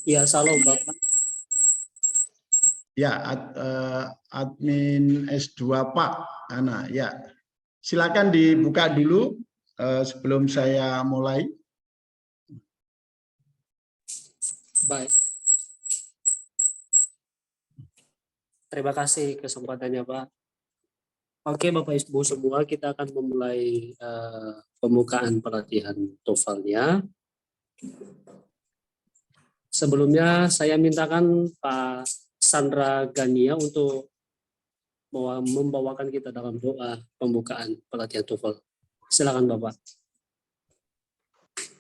Ya, salam Bapak. Ya, admin S2 Pak Ana. Ya, silakan dibuka dulu sebelum saya mulai. Baik. Terima kasih kesempatannya, Pak. Oke, Bapak Ibu semua, kita akan memulai pembukaan pelatihan TOEFL-nya. Sebelumnya saya mintakan Pak Sandra Gania untuk membawakan kita dalam doa pembukaan pelatihan TOEFL. Silakan Bapak.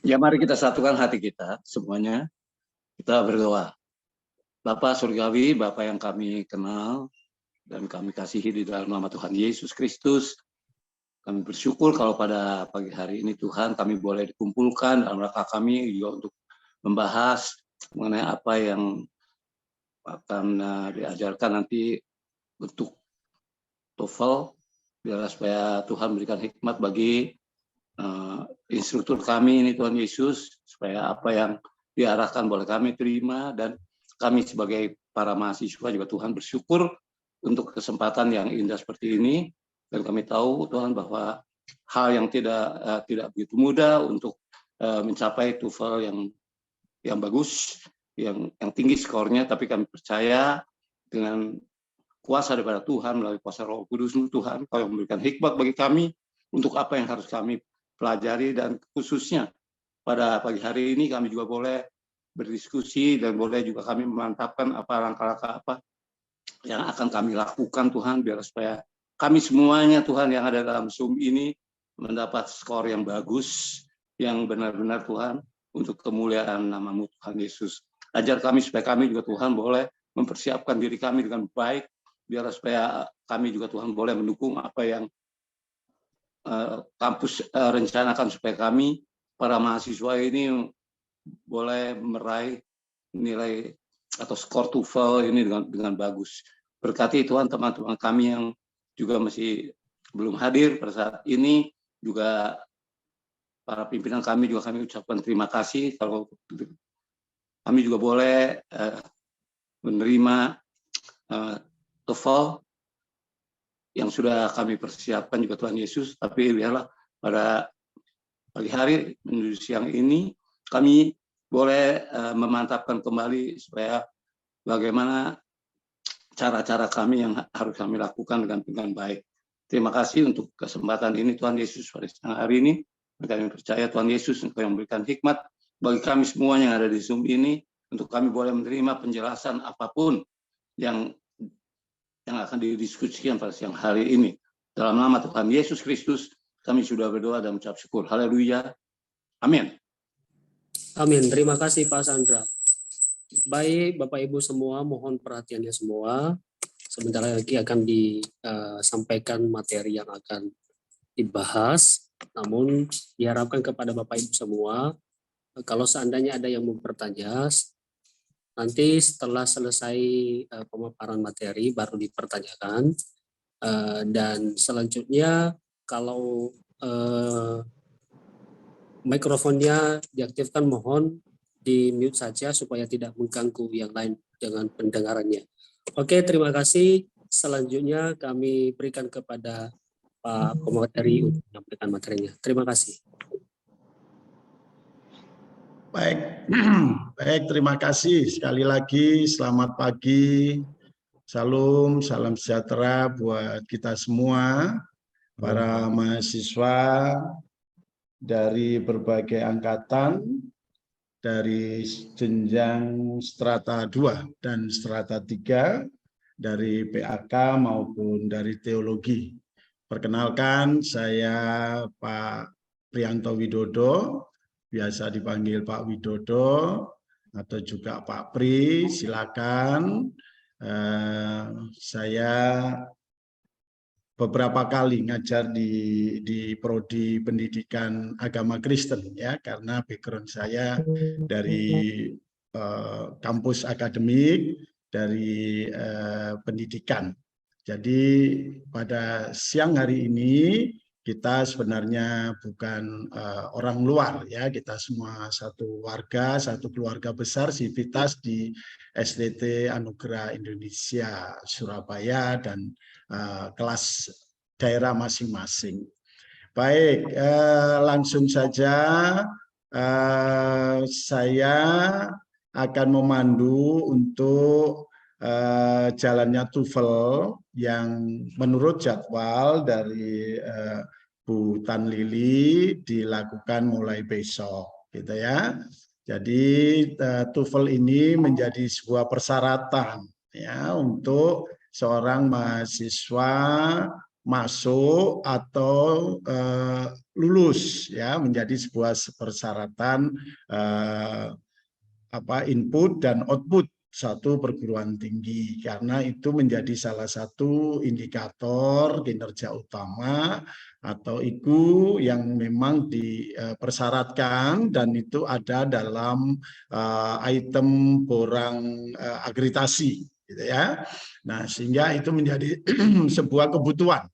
Ya, mari kita satukan hati kita semuanya. Kita berdoa. Bapa Surgawi, Bapa yang kami kenal dan kami kasihi di dalam nama Tuhan Yesus Kristus, kami bersyukur kalau pada pagi hari ini Tuhan kami boleh dikumpulkan dalam rangka kami juga untuk membahas mengenai apa yang akan diajarkan nanti untuk TOEFL, biarlah supaya Tuhan berikan hikmat bagi instruktur kami ini Tuhan Yesus, supaya apa yang diarahkan boleh kami terima, dan kami sebagai para mahasiswa juga Tuhan bersyukur untuk kesempatan yang indah seperti ini, dan kami tahu Tuhan bahwa hal yang tidak begitu mudah untuk mencapai TOEFL yang bagus, yang tinggi skornya, tapi kami percaya dengan kuasa daripada Tuhan melalui kuasa Roh Kudus Tuhan, Kau yang memberikan hikmat bagi kami untuk apa yang harus kami pelajari, dan khususnya pada pagi hari ini kami juga boleh berdiskusi dan boleh juga kami memantapkan apa langkah-langkah apa yang akan kami lakukan Tuhan, biar supaya kami semuanya Tuhan yang ada dalam Zoom ini mendapat skor yang bagus, yang benar-benar Tuhan untuk kemuliaan nama-Mu Tuhan Yesus. Ajar kami supaya kami juga Tuhan boleh mempersiapkan diri kami dengan baik, biar supaya kami juga Tuhan boleh mendukung apa yang kampus rencanakan, supaya kami para mahasiswa ini boleh meraih nilai atau skor TOEFL ini dengan bagus. Berkati Tuhan teman-teman kami yang juga masih belum hadir pada saat ini, juga para pimpinan kami juga kami ucapkan terima kasih kalau kami juga boleh menerima TOEFL yang sudah kami persiapkan juga Tuhan Yesus. Tapi biarlah pada pagi hari menuju siang ini kami boleh memantapkan kembali supaya bagaimana cara-cara kami yang harus kami lakukan dengan baik. Terima kasih untuk kesempatan ini Tuhan Yesus pada siang hari ini. Kami percaya Tuhan Yesus Engkau yang memberikan hikmat bagi kami semua yang ada di Zoom ini, untuk kami boleh menerima penjelasan apapun yang akan didiskusikan pada siang hari ini. Dalam nama Tuhan Yesus Kristus kami sudah berdoa dan mengucap syukur. Haleluya. Amin. Amin. Terima kasih Pak Sandra. Baik Bapak Ibu semua, mohon perhatiannya semua. Sebentar lagi akan disampaikan materi yang akan dibahas. Namun diharapkan kepada Bapak Ibu semua, kalau seandainya ada yang mau bertanya, nanti setelah selesai pemaparan materi baru dipertanyakan. Dan selanjutnya kalau mikrofonnya diaktifkan, mohon di mute saja supaya tidak mengganggu yang lain dengan pendengarannya. Oke, terima kasih. Selanjutnya kami berikan kepada Pak pemateri untuk menyampaikan materinya. Terima kasih. Baik, baik, terima kasih sekali lagi. Selamat pagi, salam sejahtera buat kita semua, para mahasiswa dari berbagai angkatan, dari jenjang strata 2 dan strata 3, dari PAK maupun dari teologi. Perkenalkan, saya Pak Priyanto Widodo, biasa dipanggil Pak Widodo atau juga Pak Pri, silakan. Saya beberapa kali ngajar di prodi pendidikan agama Kristen ya, karena background saya dari kampus akademik, dari pendidikan. Jadi pada siang hari ini kita sebenarnya bukan orang luar ya, kita semua satu warga, satu keluarga besar Civitas di STT Anugerah Indonesia Surabaya dan kelas daerah masing-masing. Baik, langsung saja saya akan memandu untuk jalannya TOEFL yang menurut jadwal dari Bu Tan Lili dilakukan mulai besok, gitu ya. Jadi TOEFL ini menjadi sebuah persyaratan ya untuk seorang mahasiswa masuk atau lulus ya, menjadi sebuah persyaratan input dan output satu perguruan tinggi, karena itu menjadi salah satu indikator kinerja utama atau IKU yang memang dipersyaratkan dan itu ada dalam item borang akreditasi, gitu ya. Nah, sehingga itu menjadi sebuah kebutuhan.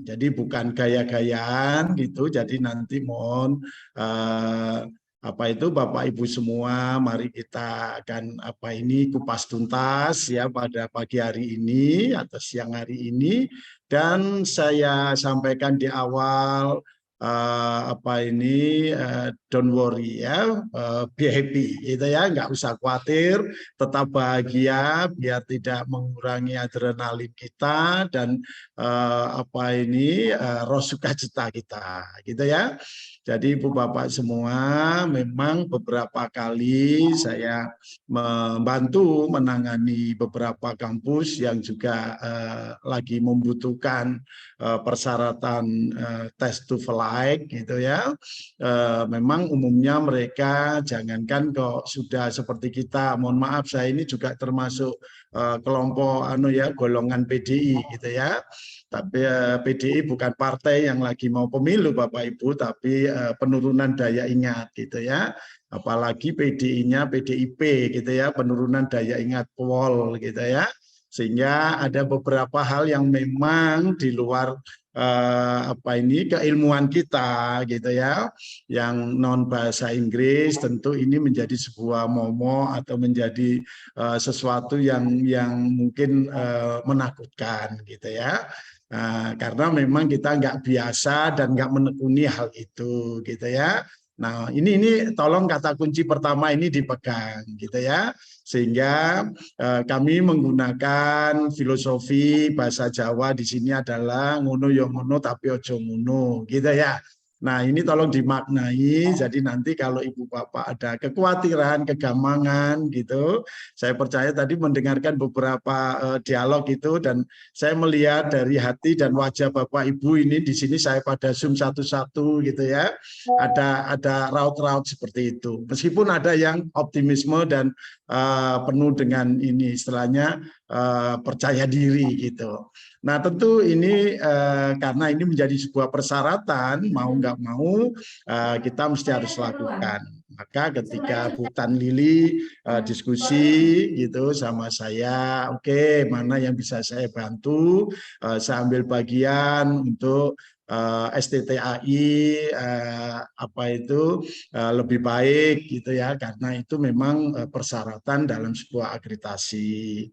Jadi bukan gaya-gayaan gitu. Jadi nanti mohon Bapak Ibu semua, mari kita akan kupas tuntas ya pada pagi hari ini atau siang hari ini, dan saya sampaikan di awal don't worry ya, be happy gitu ya, nggak usah khawatir, tetap bahagia biar tidak mengurangi adrenalin kita dan roh sukacita kita gitu ya. Jadi Ibu Bapak semua, memang beberapa kali saya membantu menangani beberapa kampus yang juga lagi membutuhkan persyaratan tes TOEFL gitu ya. Memang umumnya mereka jangankan kok sudah seperti kita, mohon maaf saya ini juga termasuk kelompok golongan PDI gitu ya. Tapi PDI bukan partai yang lagi mau pemilu Bapak Ibu, tapi penurunan daya ingat gitu ya. Apalagi PDI-nya PDIP gitu ya, penurunan daya ingat POL gitu ya. Sehingga ada beberapa hal yang memang di luar keilmuan kita gitu ya, yang non bahasa Inggris, tentu ini menjadi sebuah momok atau menjadi sesuatu yang mungkin menakutkan gitu ya. Karena memang kita nggak biasa dan nggak menekuni hal itu gitu ya. Nah, ini tolong kata kunci pertama ini dipegang gitu ya, sehingga kami menggunakan filosofi bahasa Jawa di sini adalah ngono yo ngono tapi ojo ngono gitu ya. Nah, ini tolong dimaknai, jadi nanti kalau Ibu Bapak ada kekhawatiran, kegamangan gitu, saya percaya tadi mendengarkan beberapa dialog itu dan saya melihat dari hati dan wajah Bapak Ibu ini di sini, saya pada zoom satu-satu gitu ya, ada raut-raut seperti itu. Meskipun ada yang optimisme dan penuh dengan ini istilahnya percaya diri gitu. Nah, tentu ini karena ini menjadi sebuah persyaratan, mau nggak mau kita mesti harus lakukan. Maka ketika Bu Tan Lili diskusi gitu sama saya, oke, mana yang bisa saya bantu, saya ambil bagian untuk STTAI lebih baik gitu ya, karena itu memang persyaratan dalam sebuah akreditasi.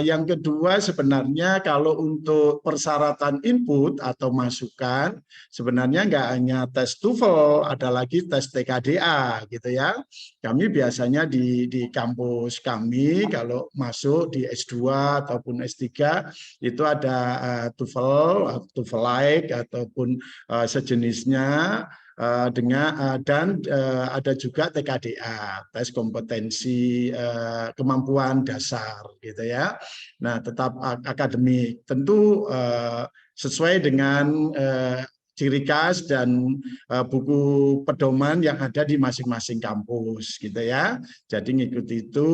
Yang kedua, sebenarnya kalau untuk persyaratan input atau masukan, sebenarnya nggak hanya tes TOEFL, ada lagi tes TKDA gitu ya. Kami biasanya di kampus kami kalau masuk di S2 ataupun S3 itu ada TOEFL-like ataupun sejenisnya, dan ada juga TKDA, tes kompetensi kemampuan dasar gitu ya. Nah, tetap akademik, tentu sesuai dengan ciri khas dan buku pedoman yang ada di masing-masing kampus gitu ya. Jadi ngikuti itu.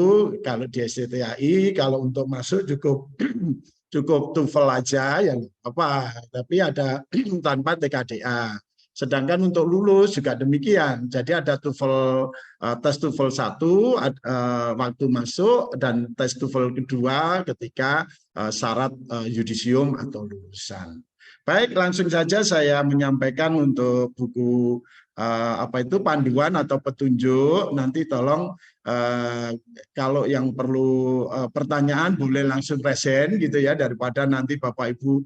Kalau di STTAI kalau untuk masuk cukup TOEFL aja yang tapi ada tanpa TKDA. Sedangkan untuk lulus juga demikian. Jadi ada TOEFL, tes TOEFL 1 waktu masuk dan tes TOEFL kedua ketika syarat yudisium atau lulusan. Baik, langsung saja saya menyampaikan untuk buku panduan atau petunjuk. Nanti tolong kalau yang perlu pertanyaan boleh langsung present gitu ya, daripada nanti Bapak Ibu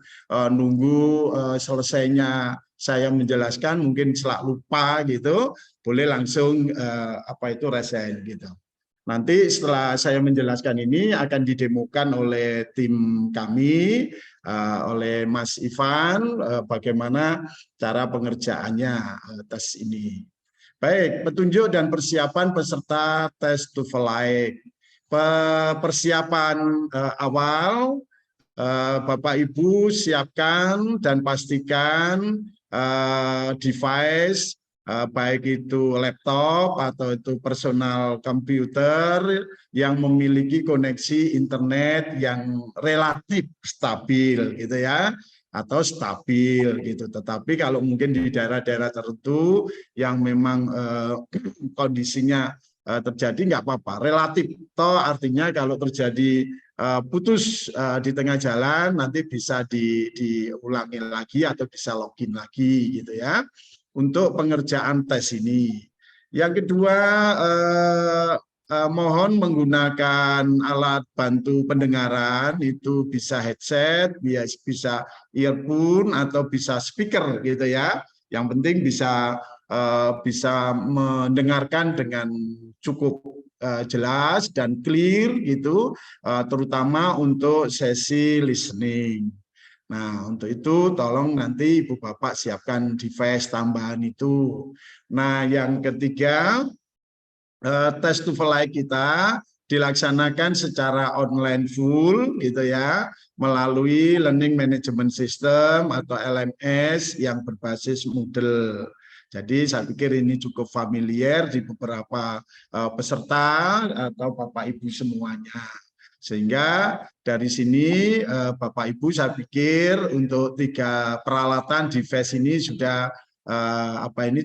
nunggu selesainya saya menjelaskan mungkin selak lupa gitu, boleh langsung resen gitu. Nanti setelah saya menjelaskan ini akan didemokan oleh tim kami, oleh Mas Ivan, bagaimana cara pengerjaannya tes ini. Baik, petunjuk dan persiapan peserta tes TOEFL. Persiapan awal, Bapak Ibu siapkan dan pastikan device, baik itu laptop atau itu personal komputer yang memiliki koneksi internet yang relatif stabil gitu ya, atau stabil gitu. Tetapi kalau mungkin di daerah-daerah tertentu yang memang kondisinya terjadi nggak apa-apa, relatif. Toh artinya kalau terjadi putus di tengah jalan nanti bisa diulangi lagi atau bisa login lagi gitu ya untuk pengerjaan tes ini. Yang kedua, mohon menggunakan alat bantu pendengaran, itu bisa headset, bisa earphone atau bisa speaker gitu ya. Yang penting bisa mendengarkan dengan cukup jelas dan clear gitu, terutama untuk sesi listening. Nah, untuk itu tolong nanti Ibu Bapak siapkan device tambahan itu. Nah, yang ketiga, tes TOEFL kita dilaksanakan secara online full gitu ya, melalui Learning Management System atau LMS yang berbasis Moodle. Jadi saya pikir ini cukup familiar di beberapa peserta atau Bapak Ibu semuanya. Sehingga dari sini Bapak Ibu saya pikir untuk 3 peralatan device ini sudah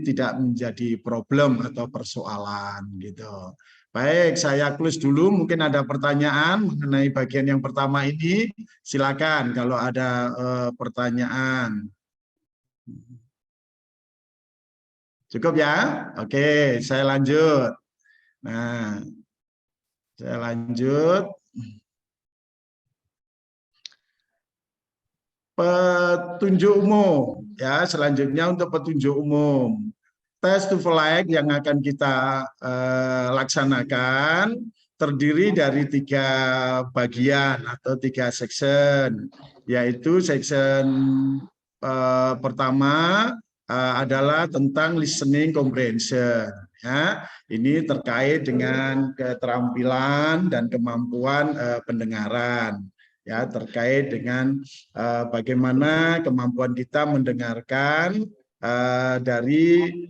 tidak menjadi problem atau persoalan gitu. Baik, saya close dulu. Mungkin ada pertanyaan mengenai bagian yang pertama ini. Silakan kalau ada pertanyaan. Cukup ya? Oke, saya lanjut. Nah, saya lanjut. Petunjuk umum ya, selanjutnya untuk petunjuk umum. Tes TOEFL yang akan kita laksanakan terdiri dari 3 bagian atau 3 section, yaitu section pertama adalah tentang listening comprehension. Ya, ini terkait dengan keterampilan dan kemampuan pendengaran. Ya, terkait dengan bagaimana kemampuan kita mendengarkan dari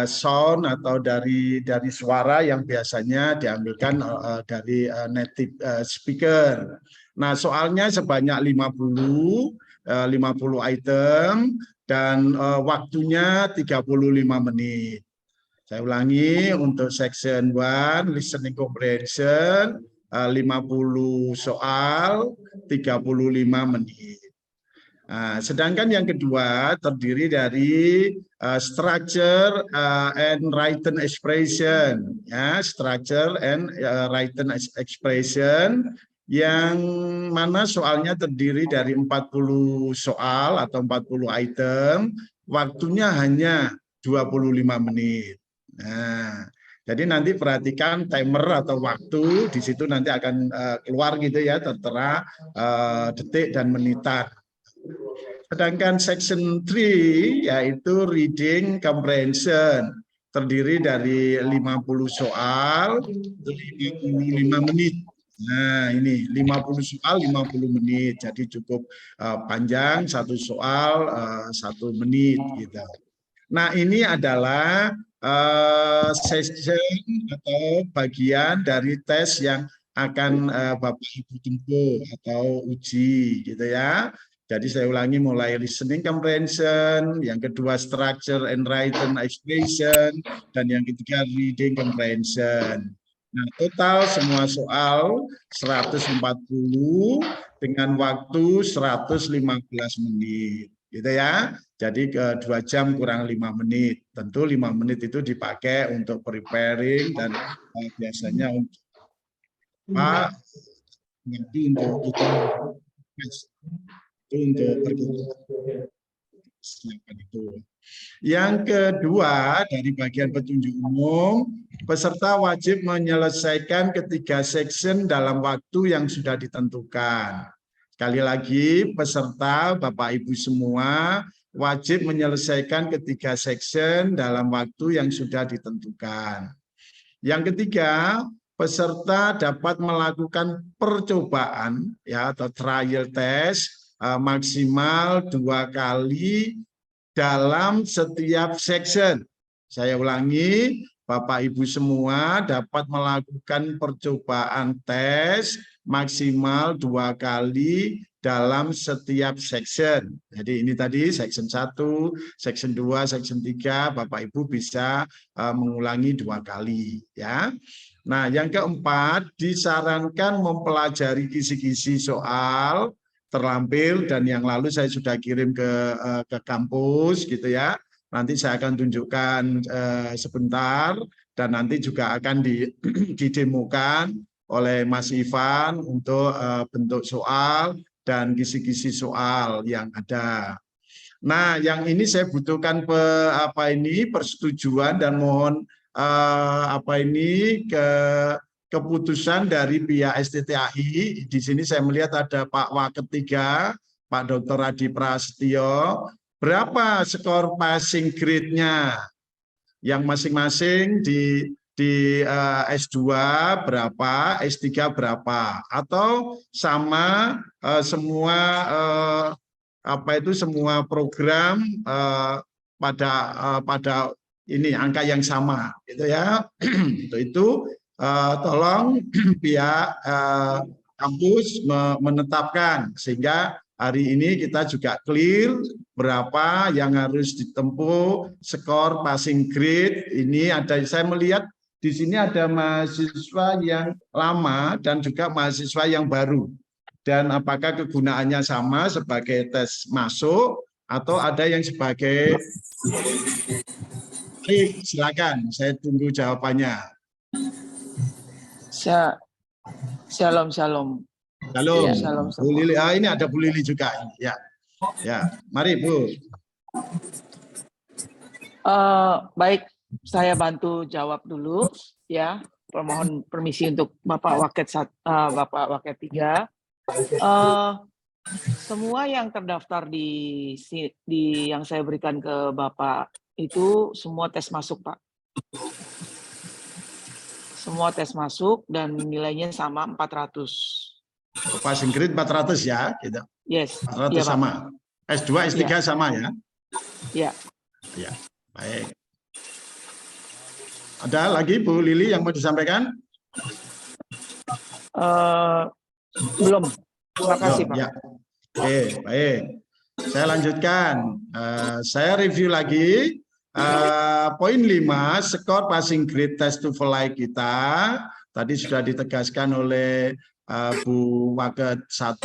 sound atau dari suara yang biasanya diambilkan dari native speaker. Nah, soalnya sebanyak 50 item dan waktunya 35 menit. Saya ulangi, untuk section 1 listening comprehension 50 soal 35 menit. Nah, sedangkan yang kedua terdiri dari structure and written expression, ya, structure and written expression, yang mana soalnya terdiri dari 40 soal atau 40 item, waktunya hanya 25 menit. Nah, jadi nanti perhatikan timer atau waktu di situ nanti akan keluar gitu ya, tertera detik dan menitan. Sedangkan section 3 yaitu reading comprehension terdiri dari 50 soal 55 menit. Nah, ini 50 soal 50 menit. Jadi cukup panjang, satu soal 1 menit gitu. Nah, ini adalah session atau bagian dari tes yang akan Bapak Ibu tempuh atau uji gitu ya. Jadi saya ulangi, mulai listening comprehension, yang kedua structure and written expression, dan yang ketiga reading comprehension. Nah, total semua soal 140 dengan waktu 115 menit. gitu ya. Jadi ke 2 jam kurang 5 menit. Tentu 5 menit itu dipakai untuk preparing dan biasanya untuk nanti untuk itu untuk persiapan itu. Yang kedua, dari bagian petunjuk umum, peserta wajib menyelesaikan ketiga section dalam waktu yang sudah ditentukan. Sekali lagi, peserta Bapak Ibu semua wajib menyelesaikan ketiga section dalam waktu yang sudah ditentukan. Yang ketiga, peserta dapat melakukan percobaan ya atau trial test maksimal 2 kali dalam setiap section. Saya ulangi, Bapak Ibu semua dapat melakukan percobaan tes maksimal 2 kali dalam setiap section. Jadi ini tadi section 1, section 2, section 3, Bapak Ibu bisa mengulangi 2 kali ya. Nah, yang keempat, disarankan mempelajari kisi-kisi soal terlampir dan yang lalu saya sudah kirim ke kampus gitu ya. Nanti saya akan tunjukkan sebentar dan nanti juga akan didemokan oleh Mas Ivan untuk bentuk soal dan kisi-kisi soal yang ada. Nah, yang ini saya butuhkan persetujuan dan mohon keputusan dari pihak STTAI. Di sini saya melihat ada Pak Waket 3, Pak Dr. Adi Prasetyo. Berapa skor passing grade-nya? Yang masing-masing di S2 berapa, S3 berapa, atau sama semua semua program pada ini angka yang sama gitu ya. Itu tolong pihak kampus menetapkan sehingga hari ini kita juga clear berapa yang harus ditempuh skor passing grade. Ini ada, saya melihat di sini ada mahasiswa yang lama dan juga mahasiswa yang baru. Dan apakah kegunaannya sama sebagai tes masuk atau ada yang sebagai... Silakan, saya tunggu jawabannya. Shalom. Shalom. Ya, shalom. Bu Lili, ini ada Bu Lili juga. Ya, mari Bu. Baik, saya bantu jawab dulu ya. Mohon permisi untuk Bapak Waket 3. Semua yang terdaftar di yang saya berikan ke Bapak itu semua tes masuk, Pak. Semua tes masuk dan nilainya sama 400. Passing grade 400 ya, gitu. Yes. 400 ya, sama. S2, S3 ya. Sama ya? Ya. Ya, baik. Ada lagi Bu Lili yang mau disampaikan? Belum. Terima kasih, Pak. Ya. Oke, baik. Saya lanjutkan. Saya review lagi. Poin 5, skor passing grade test TOEFL kita. Tadi sudah ditegaskan oleh Bu Waket 1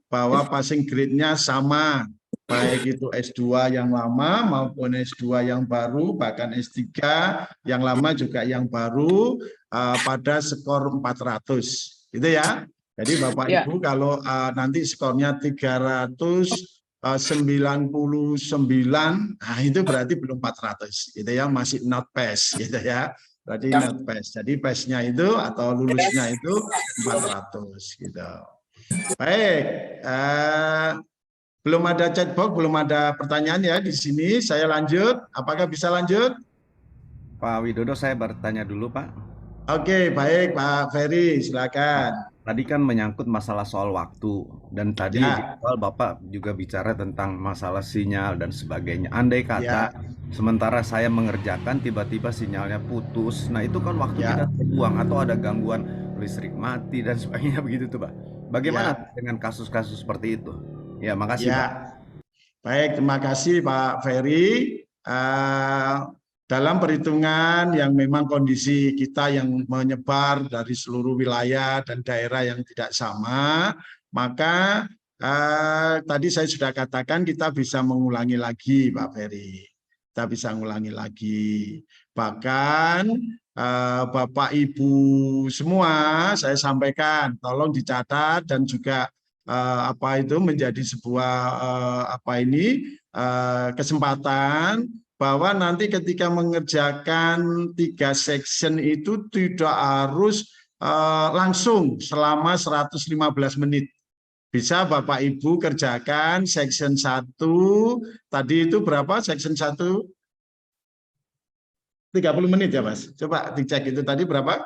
bahwa passing grade-nya sama. Baik itu S2 yang lama maupun S2 yang baru, bahkan S3 yang lama juga yang baru pada skor 400. Gitu ya. Jadi Bapak Ibu kalau nanti skornya 399, nah itu berarti belum 400, gitu ya, masih not pass, gitu ya, berarti not pass. Jadi pass-nya itu atau lulusnya itu 400, gitu. Baik, belum ada chatbox, belum ada pertanyaan ya di sini. Saya lanjut, apakah bisa lanjut? Pak Widodo, saya bertanya dulu, Pak. Oke, baik Pak Ferry, silakan. Tadi kan menyangkut masalah soal waktu, dan tadi di awal Bapak juga bicara tentang masalah sinyal dan sebagainya. Andai kata sementara saya mengerjakan tiba-tiba sinyalnya putus, nah itu kan waktu kita terbuang atau ada gangguan listrik mati dan sebagainya begitu tuh Pak. Bagaimana dengan kasus-kasus seperti itu? Ya, makasih Pak. Baik, terima kasih Pak Ferry. Dalam perhitungan yang memang kondisi kita yang menyebar dari seluruh wilayah dan daerah yang tidak sama, maka tadi saya sudah katakan kita bisa mengulangi lagi, Pak Ferry. Kita bisa mengulangi lagi. Bahkan Bapak Ibu semua saya sampaikan, tolong dicatat dan juga menjadi sebuah kesempatan bahwa nanti ketika mengerjakan 3 section itu tidak harus langsung selama 115 menit. Bisa Bapak Ibu kerjakan section 1, tadi itu berapa section 1? 30 menit ya Mas? Coba dicek itu tadi berapa?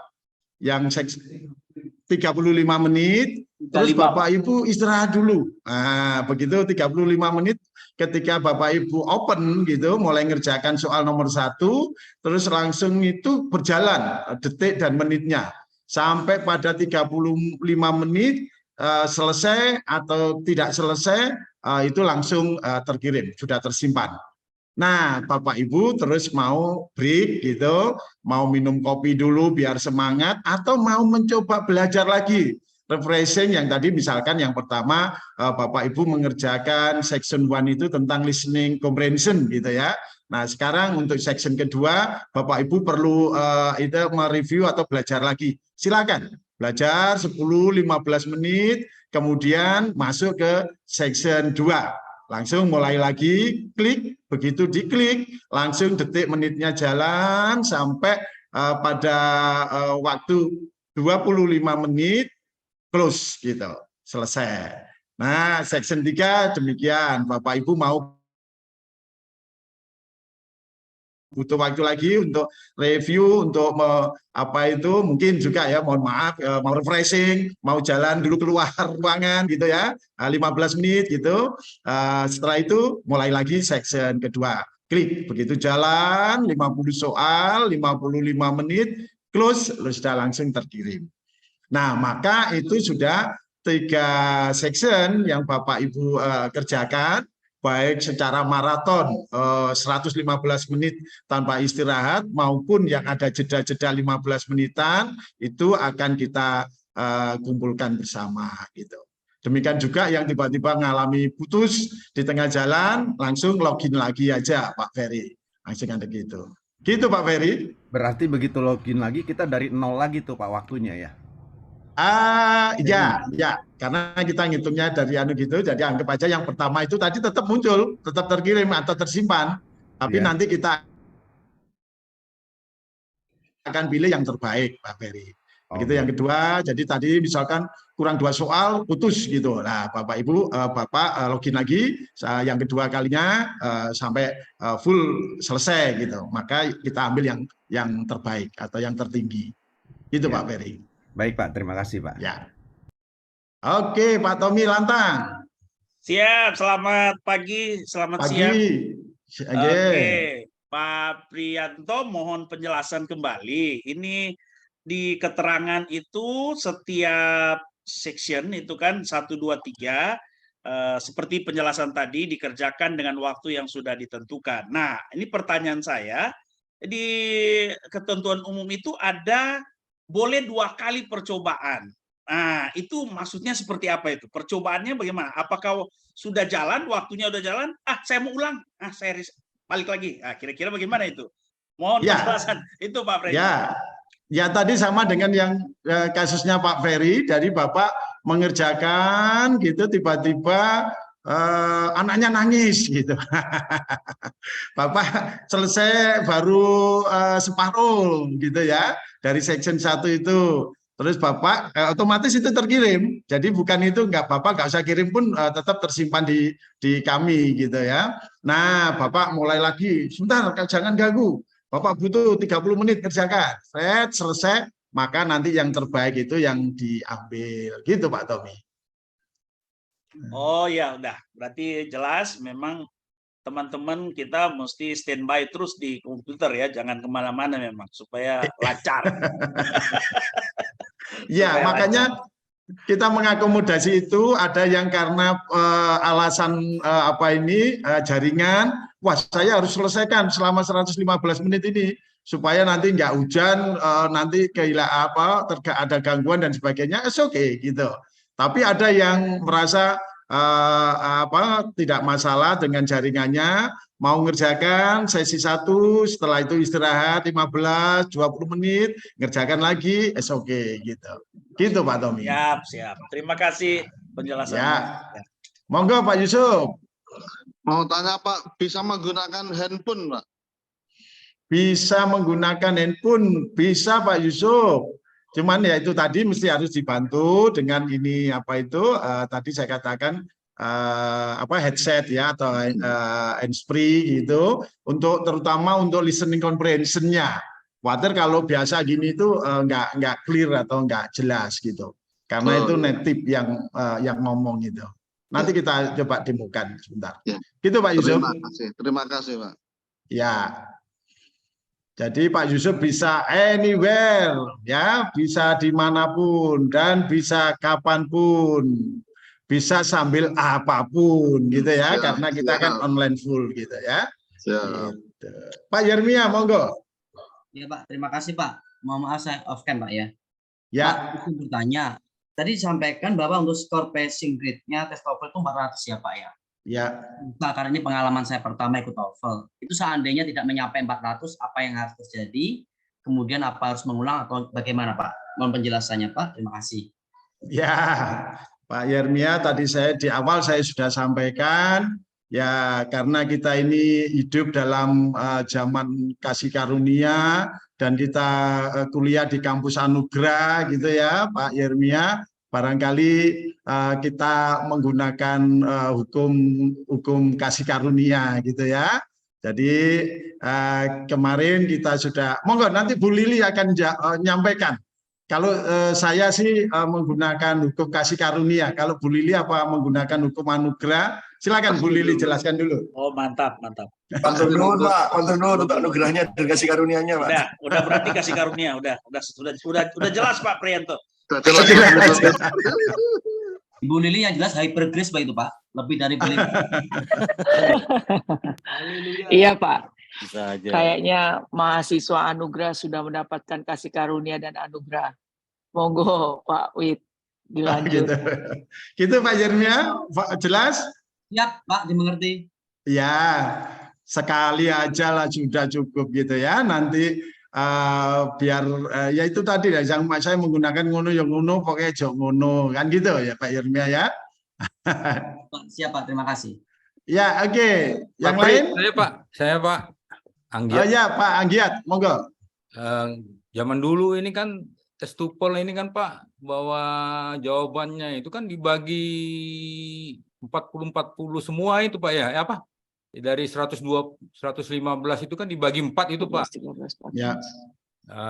Yang section 35 menit, terus Bapak Ibu istirahat dulu. Nah, begitu 35 menit ketika Bapak Ibu open gitu, mulai ngerjakan soal nomor 1, terus langsung itu berjalan detik dan menitnya. Sampai pada 35 menit, selesai atau tidak selesai, itu langsung terkirim, sudah tersimpan. Nah, Bapak Ibu terus mau break gitu, mau minum kopi dulu biar semangat, atau mau mencoba belajar lagi. Refreshing yang tadi misalkan yang pertama Bapak Ibu mengerjakan section 1 itu tentang listening comprehension gitu ya. Nah, sekarang untuk section kedua Bapak Ibu perlu itu mereview atau belajar lagi. Silakan belajar 10-15 menit, kemudian masuk ke section 2. Langsung mulai lagi, klik, begitu diklik, langsung detik menitnya jalan sampai pada waktu 25 menit, close gitu, selesai. Nah, section 3 demikian, Bapak Ibu mau butuh waktu lagi untuk review, untuk mungkin juga ya, mohon maaf, mau refreshing, mau jalan dulu keluar ruangan gitu ya, 15 menit gitu. Setelah itu mulai lagi section kedua. Klik, begitu jalan 50 soal, 55 menit, close, sudah langsung terkirim. Nah, maka itu sudah 3 section yang Bapak Ibu kerjakan, baik secara maraton 115 menit tanpa istirahat maupun yang ada jeda-jeda 15 menitan, itu akan kita kumpulkan bersama gitu. Demikian juga yang tiba-tiba mengalami putus di tengah jalan, langsung login lagi aja Pak Ferry. Langsung ada gitu. Gitu Pak Ferry. Berarti begitu login lagi kita dari 0 lagi tuh Pak waktunya ya? Ya, karena kita ngitungnya dari gitu, jadi anggap aja yang pertama itu tadi tetap muncul, tetap terkirim atau tersimpan, tapi nanti kita akan pilih yang terbaik, Pak Ferry. Begitu yang kedua, jadi tadi misalkan kurang 2 soal, putus gitu. Nah, Bapak Ibu, Bapak login lagi, yang kedua kalinya sampai full selesai gitu. Maka kita ambil yang terbaik atau yang tertinggi. Gitu ya. Pak Ferry. Baik Pak, terima kasih Pak. Ya. Oke, Pak Tommy Lantang. Siap, selamat pagi, selamat siang. Oke, Pak Priyanto, mohon penjelasan kembali. Ini di keterangan itu setiap section itu kan 1, 2, 3, seperti penjelasan tadi dikerjakan dengan waktu yang sudah ditentukan. Nah, ini pertanyaan saya, di ketentuan umum itu ada boleh 2 kali percobaan. Nah, itu maksudnya seperti apa itu? Percobaannya bagaimana? Apakah sudah jalan, waktunya udah jalan? Saya mau ulang. Saya balik lagi. Kira-kira bagaimana itu? Mohon penjelasan itu Pak Ferry. Ya, tadi sama dengan yang kasusnya Pak Ferry, dari Bapak mengerjakan gitu, tiba-tiba anaknya nangis gitu. Bapak selesai baru separuh gitu ya. Dari section 1 itu, terus Bapak otomatis itu terkirim. Jadi bukan itu, Bapak nggak usah kirim pun tetap tersimpan di kami gitu ya. Nah, Bapak mulai lagi, sebentar jangan ganggu. Bapak butuh 30 menit kerjakan. Selesai, maka nanti yang terbaik itu yang diambil. Gitu Pak Tommy. Oh ya, udah. Berarti jelas memang teman-teman kita mesti standby terus di komputer ya, jangan kemana-mana memang supaya lancar. Ya, supaya makanya lancar. Kita mengakomodasi itu, ada yang karena alasan jaringan, wah saya harus selesaikan selama 115 menit ini supaya nanti nggak hujan, nanti ada gangguan dan sebagainya, oke gitu. Tapi ada yang merasa tidak masalah dengan jaringannya, mau ngerjakan sesi 1, setelah itu istirahat 15-20 menit, ngerjakan lagi, oke gitu. Gitu Pak Tommy. Siap. Terima kasih penjelasannya. Ya. Monggo Pak Yusuf. Mau tanya Pak, bisa menggunakan handphone Pak? Bisa menggunakan handphone, bisa Pak Yusuf. Cuman ya itu tadi mesti harus dibantu dengan ini tadi saya katakan headset ya atau handsfree gitu terutama untuk listening comprehension-nya. Khawatir kalau biasa gini itu nggak clear atau nggak jelas gitu. Karena itu native yang ngomong gitu. Nanti kita coba demokan sebentar. Ya. Gitu Pak Yusuf. Terima kasih Pak. Ya. Jadi Pak Yusuf bisa anywhere, ya, bisa dimanapun dan bisa kapanpun, bisa sambil apapun, gitu ya, karena kita kan online full, gitu ya. Gitu. Pak Yermia, monggo. Ya Pak, terima kasih Pak. Mohon maaf saya off cam Pak ya. Ya. Pak, aku bertanya. Tadi disampaikan bahwa untuk skor passing grade-nya tes TOEFL itu 400 ya Pak ya. Ya. Pak, karena ini pengalaman saya pertama ikut TOEFL. Itu seandainya tidak mencapai 400, apa yang harus terjadi? Kemudian apa harus mengulang atau bagaimana Pak? Mohon penjelasannya Pak. Terima kasih. Ya, Pak Yermia, tadi di awal saya sudah sampaikan, ya karena kita ini hidup dalam zaman kasih karunia dan kita kuliah di kampus Anugerah gitu ya Pak Yermia, barangkali kita menggunakan hukum kasih karunia gitu ya. Jadi kemarin kita sudah, monggo nanti Bu Lili akan menyampaikan. Kalau saya sih menggunakan hukum kasih karunia, kalau Bu Lili apa menggunakan hukum anugerah? Silakan Bu Lili jelaskan dulu. Oh mantap. Matur nuwun Pak, matur nuwun untuk anugerahnya dan kasih karunia-Nya Pak. Udah berarti kasih karunia, udah jelas Pak Priyanto. Ibu Lili yang jelas hyper grace Pak itu Pak, lebih dari beli. Iya Pak. Bisa aja. Kayaknya mahasiswa anugerah sudah mendapatkan kasih karunia dan anugerah. Monggo Pak Wid dilanjut. Gitu Pak Yermia, jelas? Siap Pak, dimengerti. Ya, sekali aja lah sudah cukup gitu ya. Nanti biar ya itu tadi ya, yang saya menggunakan ngono yang ngono, pokoknya jok ngono kan gitu ya Pak Yermia ya. Siap Pak, terima kasih. Ya oke. Yang lain? Saya Pak Anggiat. Oh ya Pak Anggiat, monggo. Zaman dulu ini kan tes TOEFL ini kan Pak, bahwa jawabannya itu kan dibagi 40-40 semua itu Pak ya, apa? Dari 115 itu kan dibagi 4 itu Pak. Ya.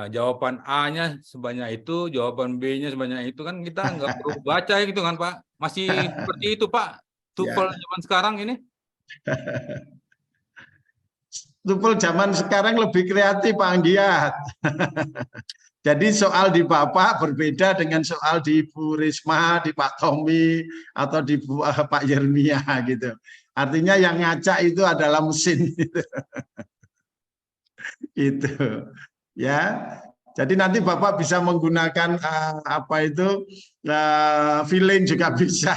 Jawaban A-nya sebanyak itu, jawaban B-nya sebanyak itu kan kita nggak perlu baca gitu kan Pak. Masih seperti itu Pak. TOEFL zaman sekarang ini. TOEFL zaman sekarang lebih kreatif Pak Anggiat. Jadi soal di Bapak berbeda dengan soal di Bu Risma, di Pak Tommy, atau di Pak Yermia gitu. Artinya yang ngacak itu adalah mesin. Gitu. Ya. Jadi nanti Bapak bisa menggunakan feeling juga bisa.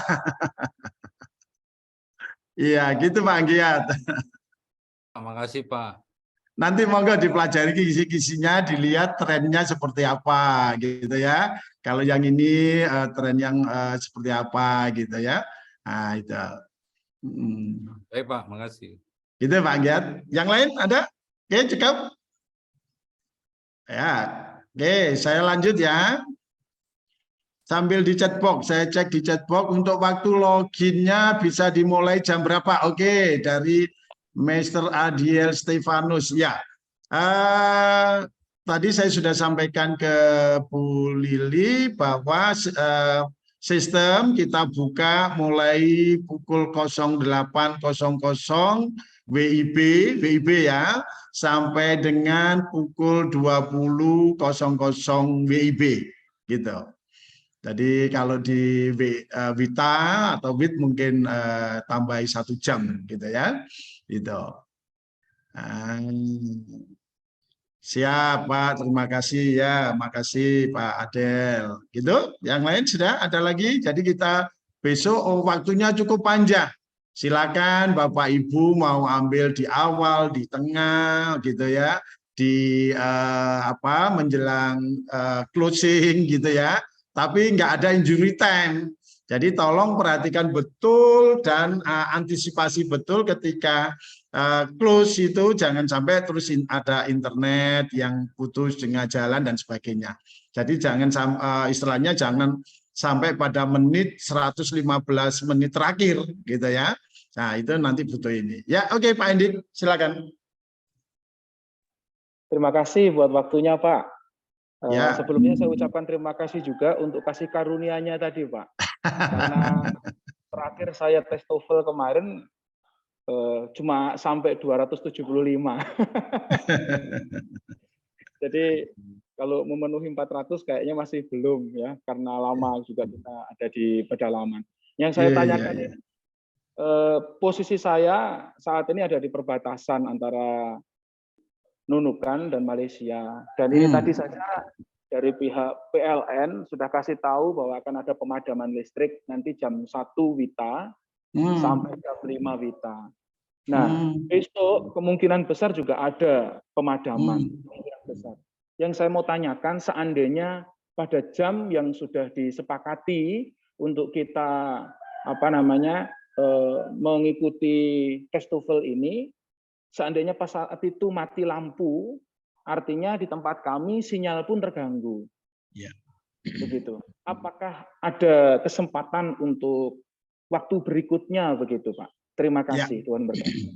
Iya, gitu Pak Anggiat. Terima kasih Pak. Nanti monggo dipelajari kisi-kisinya, dilihat trennya seperti apa gitu ya. Kalau yang ini tren yang seperti apa gitu ya. Nah itu. Baik Pak, makasih. Gitu Pak Anggiat. Yang lain ada? Oke, cukup. Ya, oke, saya lanjut ya. Sambil di chatbox, saya cek di chatbox untuk waktu loginnya bisa dimulai jam berapa? Oke, dari Mr. Adiel Stefanus. Ya, tadi saya sudah sampaikan ke Bu Lili bahwa sistem kita buka mulai pukul 08.00 WIB ya, sampai dengan pukul 20.00 WIB gitu. Jadi kalau di Wita atau WIT mungkin tambahi 1 jam gitu ya. Gitu. Siap Pak, terima kasih ya, makasih Pak Adel. Gitu. Yang lain sudah ada lagi. Jadi kita besok waktunya cukup panjang. Silakan Bapak Ibu mau ambil di awal, di tengah gitu ya, di menjelang closing gitu ya. Tapi nggak ada injury time. Jadi tolong perhatikan betul dan antisipasi betul ketika close itu, jangan sampai terus ada internet yang putus tengah jalan dan sebagainya. Jadi jangan istilahnya jangan sampai pada menit 115 menit terakhir gitu ya. Nah, itu nanti butuh ini. Ya, oke Pak Indi, silakan. Terima kasih buat waktunya, Pak. Ya. Sebelumnya saya ucapkan terima kasih juga untuk kasih karunia-Nya tadi, Pak. Karena terakhir saya tes TOEFL kemarin cuma sampai 275. Jadi kalau memenuhi 400 kayaknya masih belum ya, karena lama juga kita ada di pedalaman. Yang saya tanyakan ini, posisi saya saat ini ada di perbatasan antara Nunukan dan Malaysia. Dan ini tadi saja dari pihak PLN sudah kasih tahu bahwa akan ada pemadaman listrik nanti jam 1 WITA sampai jam 5 WITA. Nah, besok kemungkinan besar juga ada pemadaman besar. Yang saya mau tanyakan, seandainya pada jam yang sudah disepakati untuk kita mengikuti tes TOEFL ini, seandainya pas saat itu mati lampu, artinya di tempat kami sinyal pun terganggu. Ya. Begitu. Apakah ada kesempatan untuk waktu berikutnya begitu, Pak? Terima kasih, Tuhan berkati.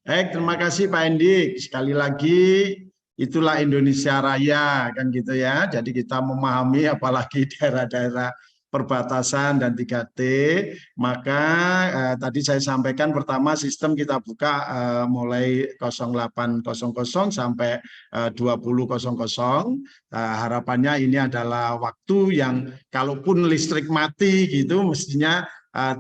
Baik, terima kasih Pak Endi. Sekali lagi, itulah Indonesia Raya kan gitu ya. Jadi kita memahami apalagi daerah-daerah perbatasan dan 3T, maka tadi saya sampaikan pertama sistem kita buka mulai 08.00 sampai 20.00. Harapannya ini adalah waktu yang kalaupun listrik mati gitu mestinya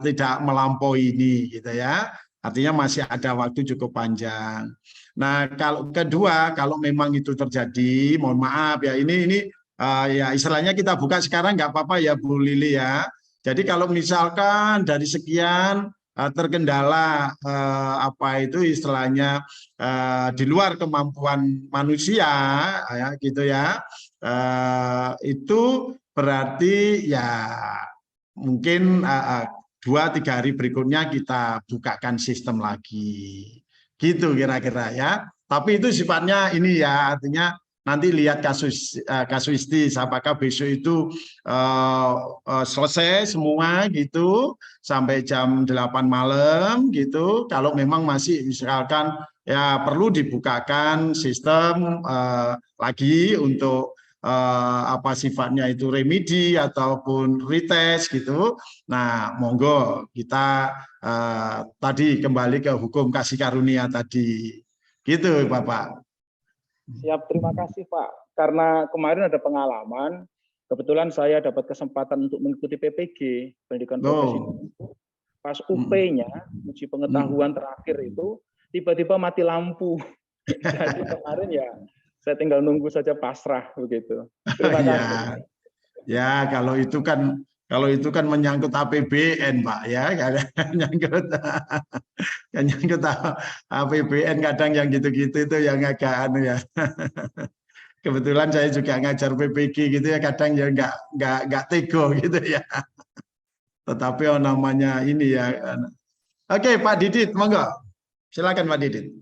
tidak melampaui ini gitu ya. Artinya masih ada waktu cukup panjang. Nah, kalau kedua, kalau memang itu terjadi, mohon maaf ya, ini ya istilahnya kita buka sekarang nggak apa-apa ya Bu Lili ya. Jadi kalau misalkan dari sekian terkendala itu istilahnya di luar kemampuan manusia ya gitu ya, itu berarti ya mungkin 2-3 hari berikutnya kita bukakan sistem lagi gitu kira-kira ya. Tapi itu sifatnya ini ya, artinya nanti lihat kasuistis, apakah besok itu selesai semua gitu sampai jam 8 malam gitu. Kalau memang masih misalkan ya perlu dibukakan sistem lagi untuk sifatnya itu remedi ataupun retest gitu. Nah, monggo kita tadi kembali ke hukum kasih karunia tadi. Gitu, Bapak. Siap, terima kasih Pak. Karena kemarin ada pengalaman, kebetulan saya dapat kesempatan untuk mengikuti PPG, pendidikan profesional. Pas UP-nya, uji pengetahuan terakhir itu, tiba-tiba mati lampu. Jadi kemarin ya, saya tinggal nunggu saja pasrah begitu. Terima kasih. Ya, kalau itu kan menyangkut APBN, Pak ya, nyangkut APBN kadang yang gitu-gitu itu yang agak ya. Kebetulan saya juga ngajar PPG gitu ya, kadang ya nggak tego gitu ya. Tetapi namanya ini ya. Oke, Pak Didit, monggo. Silakan Pak Didit.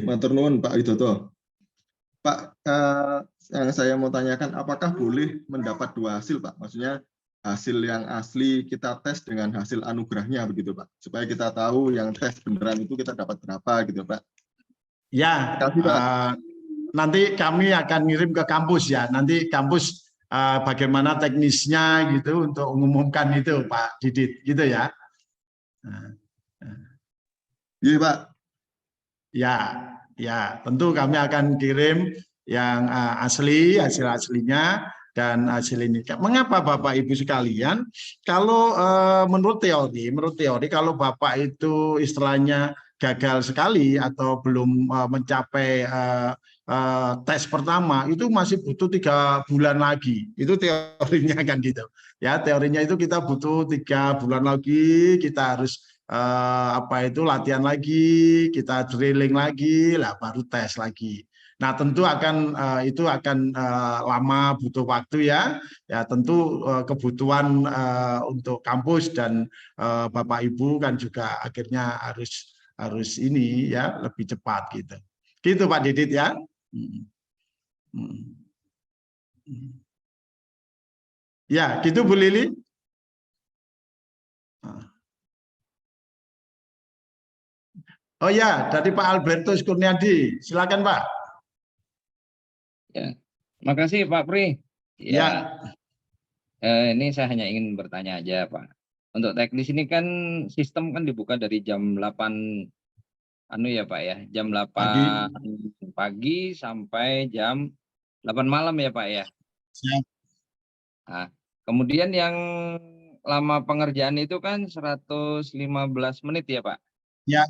Matur nuwun Pak Widodo. Pak, yang saya mau tanyakan, apakah boleh mendapat 2 hasil, Pak? Maksudnya hasil yang asli kita tes dengan hasil anugerahnya begitu, Pak. Supaya kita tahu yang tes beneran itu kita dapat berapa gitu, Pak. Ya, kasih, Pak. Nanti kami akan ngirim ke kampus ya. Nanti kampus bagaimana teknisnya gitu untuk mengumumkan itu, Pak Didit, gitu ya. Iya, Pak. Ya, tentu kami akan kirim yang asli, hasil aslinya dan hasil ini. Mengapa Bapak Ibu sekalian? Kalau menurut teori kalau Bapak itu istilahnya gagal sekali atau belum mencapai tes pertama itu masih butuh 3 bulan lagi. Itu teorinya kan gitu. Ya, teorinya itu kita butuh 3 bulan lagi, kita harus latihan lagi, kita drilling lagi, lah baru tes lagi. Nah, tentu itu akan lama, butuh waktu ya. Ya, tentu kebutuhan untuk kampus dan Bapak Ibu kan juga akhirnya harus ini ya lebih cepat gitu. Gitu Pak Didit ya. Ya, gitu Bu Lili. Oh ya, dari Pak Albertus Kurniadi. Silakan Pak. Ya, makasih Pak Pri. Ya. Ini saya hanya ingin bertanya aja Pak. Untuk teknis ini kan sistem kan dibuka dari jam 8 ya Pak ya, jam 8 pagi sampai jam 8 malam ya Pak ya. Siap. Nah, kemudian yang lama pengerjaan itu kan 115 menit ya Pak. Ya.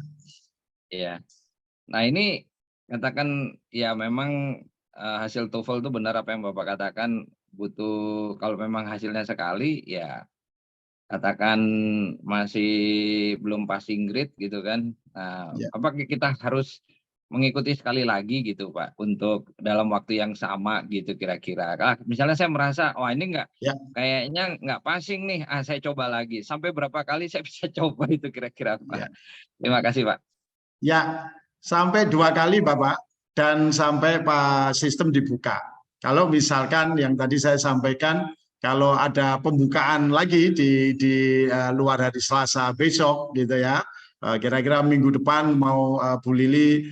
Iya. Nah ini katakan ya memang hasil TOEFL itu benar apa yang Bapak katakan, butuh kalau memang hasilnya sekali ya katakan masih belum passing grade gitu kan. Nah, apa kita harus mengikuti sekali lagi gitu Pak untuk dalam waktu yang sama gitu kira-kira. Misalnya saya merasa ini kayaknya nggak passing nih, saya coba lagi. Sampai berapa kali saya bisa coba itu kira-kira Pak? Terima kasih Pak. Ya, sampai 2 kali Bapak, dan sampai sistem dibuka. Kalau misalkan yang tadi saya sampaikan, kalau ada pembukaan lagi di luar hari Selasa besok gitu ya, kira-kira minggu depan mau Bu Lili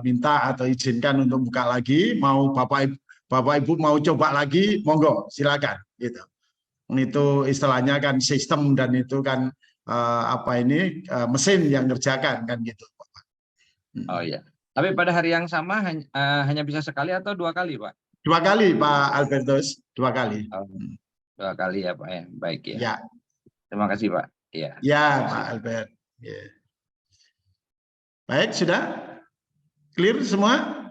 minta atau izinkan untuk buka lagi, mau Bapak Ibu mau coba lagi, monggo silakan gitu. Itu istilahnya kan sistem dan itu kan mesin yang ngerjakan kan gitu. Oh iya. Tapi pada hari yang sama hanya bisa sekali atau 2 kali Pak? 2 kali Pak Albertus, 2 kali. 2 kali ya Pak ya, baik ya. Ya. Terima kasih Pak. Ya. Ya Pak Albert. Ya. Baik, sudah clear semua?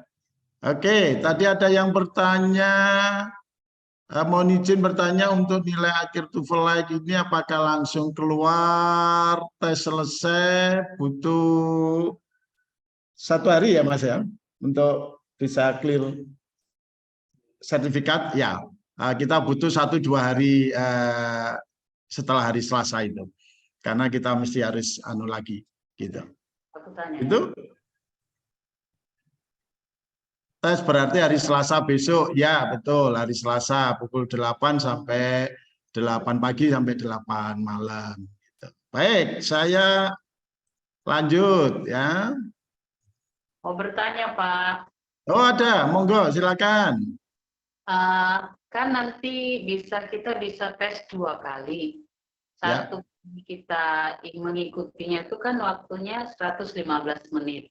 Oke, tadi ada yang bertanya, mohon izin bertanya untuk nilai akhir TOEFL ini apakah langsung keluar tes selesai butuh 1 hari ya Mas ya untuk bisa clear sertifikat ya. Kita butuh 1-2 hari setelah hari Selasa itu, karena kita mesti harus lagi gitu. Itu tes berarti hari Selasa besok ya, betul, hari Selasa pukul 8 sampai 8 pagi sampai 8 malam gitu. Baik, saya lanjut ya. Mau bertanya Pak. Oh ada, monggo silakan. Kan nanti kita bisa tes 2 kali. Satu kita mengikutinya itu kan waktunya 115 menit.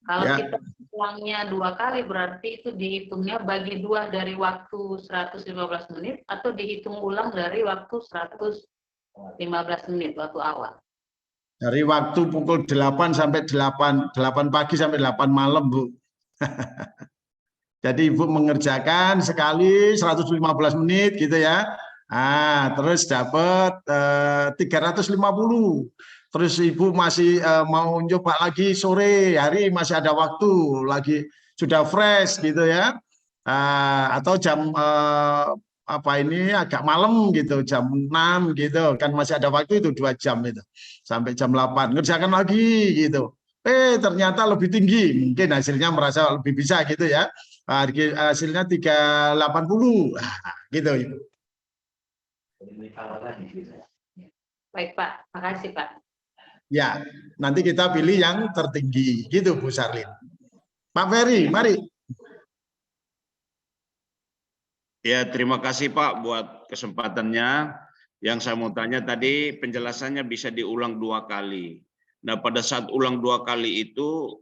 Kalau kita ulangnya 2 kali berarti itu dihitungnya bagi 2 dari waktu 115 menit atau dihitung ulang dari waktu 115 menit waktu awal. Dari waktu pukul 8 sampai 8 pagi sampai 8 malam Bu. Jadi Ibu mengerjakan sekali 115 menit gitu ya. Terus dapat 350. Terus Ibu masih mau coba lagi sore hari, masih ada waktu lagi, sudah fresh gitu ya. Atau jam agak malam gitu, jam 6 gitu kan, masih ada waktu itu 2 jam itu sampai jam 8 ngerjakan lagi gitu. Ternyata lebih tinggi, mungkin hasilnya merasa lebih bisa gitu ya. Hasilnya 380 gitu Ibu. Baik Pak, makasih Pak. Ya, nanti kita pilih yang tertinggi gitu Bu Sarlin. Pak Ferry, mari. Ya, terima kasih Pak buat kesempatannya. Yang saya mau tanya tadi, penjelasannya bisa diulang 2 kali. Nah, pada saat ulang 2 kali itu,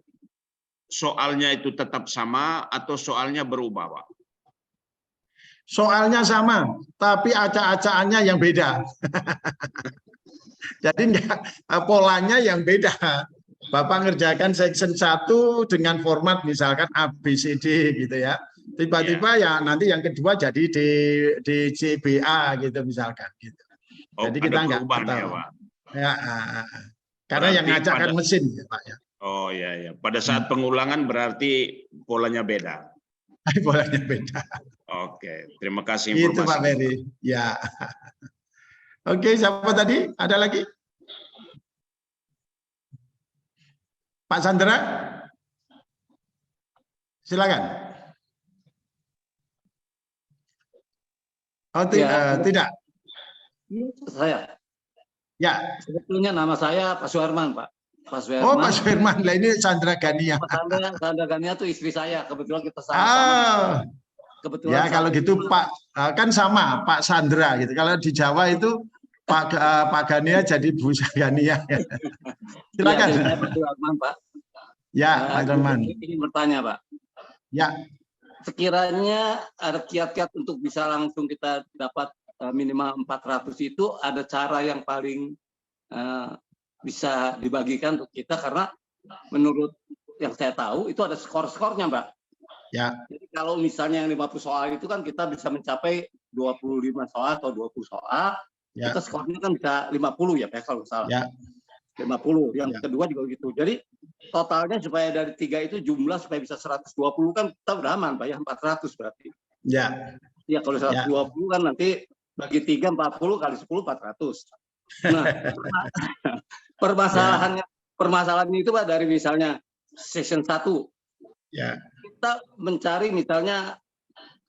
soalnya itu tetap sama atau soalnya berubah, Pak? Soalnya sama, tapi acak-acakannya yang beda. Jadi polanya yang beda. Bapak ngerjakan section 1 dengan format misalkan ABCD gitu ya. Tiba-tiba ya nanti yang kedua jadi DCBA gitu misalkan gitu. Oh, Jadi ada kita nggak perubahan ya, tahu. Pak. Ya, karena yang Berarti ngacak kan pada- mesin ya, Pak ya. Oh ya ya. Pada saat pengulangan berarti polanya beda. Polanya beda. Oke, terima kasih Itu Pak informasi. Ferry. Ya. Oke, siapa tadi? Ada lagi? Pak Sandra? Silakan. Oh, tidak. Saya. Ya. Sebetulnya nama saya Pak Suherman, Pak. Pak Suherman. Oh, Pak Suherman. Lah ini Sandra Gania. Sandra Gania itu istri saya. Kebetulan kita sama-sama. Kebetulan Ya, kalau gitu Pak kan sama Pak Sandra gitu. Kalau di Jawa itu Pak Gania jadi Bu Gania. Silakan. Ya, saya Pak Suherman, Pak. Ya, Pak Suherman. Ingin bertanya, Pak. Ya. Sekiranya ada kiat-kiat untuk bisa langsung kita dapat minimal 400 itu, ada cara yang paling bisa dibagikan untuk kita, karena menurut yang saya tahu itu ada skor-skornya, Mbak. Ya. Jadi kalau misalnya yang 50 soal itu kan kita bisa mencapai 25 soal atau 20 soal, Ya. kita skornya kan bisa 50 ya Pak kalau salah. Ya. 50. Yang kedua juga gitu. Jadi totalnya supaya dari 3 itu jumlah supaya bisa 120 kan kita udah aman Pak ya, 400 berarti. Ya. Ya kalau 120 kan nanti bagi 3 40 kali 10 400. Nah, permasalahannya itu Pak dari misalnya section 1. Ya. Kita mencari misalnya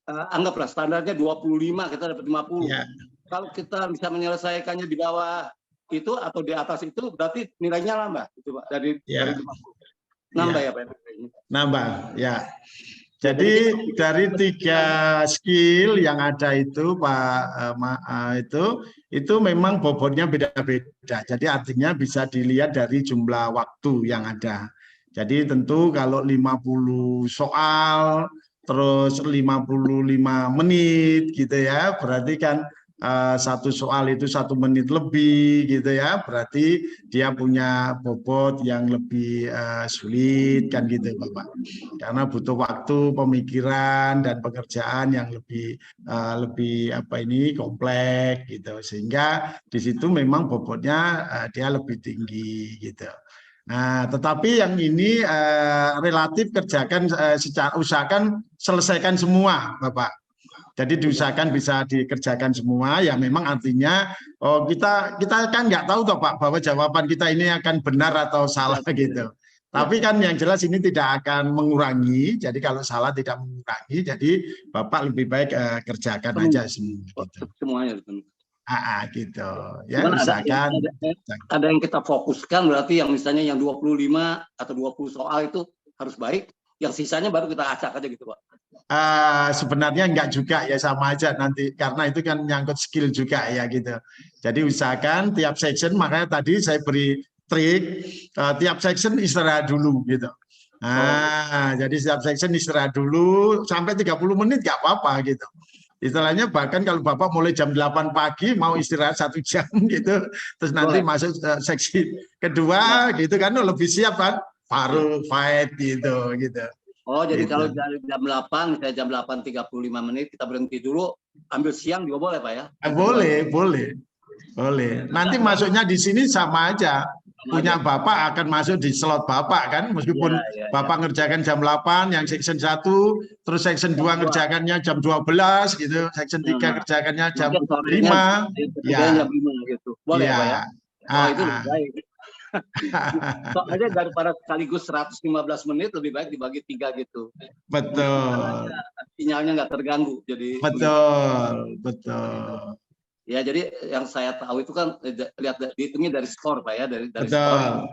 anggaplah standarnya 25, kita dapat 50. Ya. Kalau kita bisa menyelesaikannya di bawah itu atau di atas itu berarti nilainya nambah gitu Pak dari 50. Nambah ya Pak. Nambah ya. Jadi dari 3 skill yang ada itu Pak itu memang bobotnya beda-beda. Jadi artinya bisa dilihat dari jumlah waktu yang ada. Jadi tentu kalau 50 soal terus 55 menit gitu ya, berarti kan satu soal itu 1 menit lebih gitu ya, berarti dia punya bobot yang lebih sulit kan gitu Bapak, karena butuh waktu pemikiran dan pekerjaan yang lebih kompleks gitu, sehingga di situ memang bobotnya dia lebih tinggi gitu. Nah, tetapi yang ini relatif kerjakan usahakan selesaikan semua Bapak. Jadi diusahakan bisa dikerjakan semua, ya memang artinya kita kan nggak tahu toh Pak bahwa jawaban kita ini akan benar atau salah gitu. Tapi kan yang jelas ini tidak akan mengurangi, jadi kalau salah tidak mengurangi, jadi Bapak lebih baik kerjakan aja semua. Gitu. Semuanya. Gitu. Ya, usahakan. Ada yang kita fokuskan berarti yang misalnya yang 25 atau 20 soal itu harus baik, yang sisanya baru kita acak aja gitu Pak. Sebenarnya enggak juga ya, sama aja nanti karena itu kan nyangkut skill juga ya gitu. Jadi usahakan tiap section, makanya tadi saya beri trik tiap section istirahat dulu gitu. Jadi setiap section istirahat dulu sampai 30 menit nggak apa-apa gitu. Istilahnya bahkan kalau Bapak mulai jam 8 pagi mau istirahat 1 jam gitu, terus nanti masuk seksi kedua gitu kan lebih siap kan, baru fight gitu. Oh, jadi gitu. kalau dari jam 8, misalnya jam 8.35 menit kita berhenti dulu, ambil siang juga boleh Pak ya? Boleh. Nanti masuknya di sini sama aja. Punya Bapak akan masuk di slot Bapak kan, meskipun Bapak ngerjakan jam 8 yang section 1, terus section 2 ngerjakannya jam 12 gitu, section 3 ngerjakannya jam 5. Ya. Jam 5 gitu. Boleh ya Pak ya? Oh, itu lebih baik. Soalnya daripada sekaligus 115 menit lebih baik dibagi 3 gitu. Betul. Sinyalnya nggak terganggu. Jadi betul. Ya, jadi yang saya tahu itu kan lihat dihitungnya dari skor Pak ya, dari betul. skor.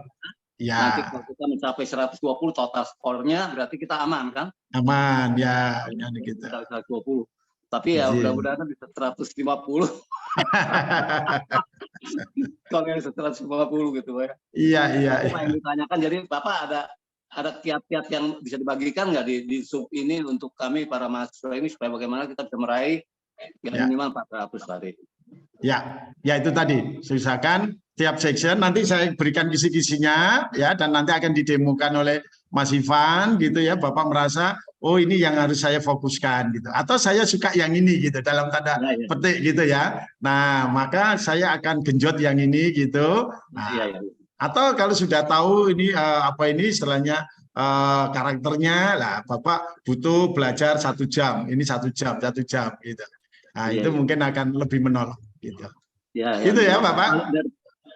Ya. Nanti kalau kita mencapai 120 total skornya berarti kita aman kan? Aman ya, gitu. 120. Tapi ya mudah-mudahan bisa 150. Kalau yang 150 gitu Pak. Iya. Apa yang ditanyakan, jadi Bapak ada kiat-kiat yang bisa dibagikan nggak di sub ini untuk kami para mahasiswa ini supaya bagaimana kita bisa meraih minimal 400 tadi. Ya itu tadi. Usahakan tiap section nanti saya berikan kisi-kisinya ya, dan nanti akan didemokan oleh Mas Ivan gitu ya. Bapak merasa oh ini yang harus saya fokuskan gitu, atau saya suka yang ini gitu dalam tanda petik gitu ya. Nah maka saya akan genjot yang ini gitu. Nah, atau kalau sudah tahu ini apa ini istilahnya karakternya lah, Bapak butuh belajar 1 jam, ini 1 jam gitu. Nah itu mungkin akan lebih menolong gitu. Gitu ya Bapak.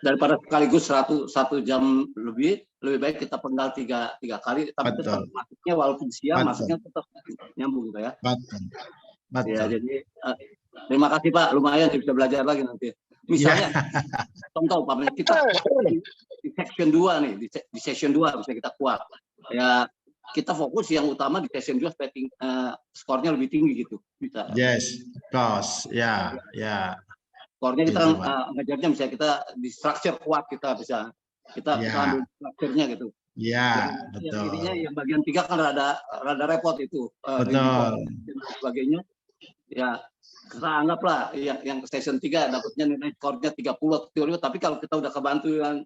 Daripada sekaligus 1 jam lebih baik kita penggal tiga kali, tapi tetap masuknya walaupun siang masuknya tetap nyambung gitu ya. Betul. Ya, jadi terima kasih Pak, lumayan bisa belajar lagi nanti. Misalnya contoh Pak, kita di section 2 nih, di session 2 bisa kita kuat. Ya kita fokus yang utama di session 2 supaya skornya lebih tinggi gitu. Bisa. Yes, course. Ya. Skornya kita ngajarnya bisa kita di structure kuat, kita bisa ambil structure-nya gitu. Ya, betul. Intinya yang bagian 3 kan rada repot itu. Betul. Dan sebagainya. Ya, kita anggaplah yang session 3 dapatnya nilai skornya 30 atau 30, tapi kalau kita udah kebantu yang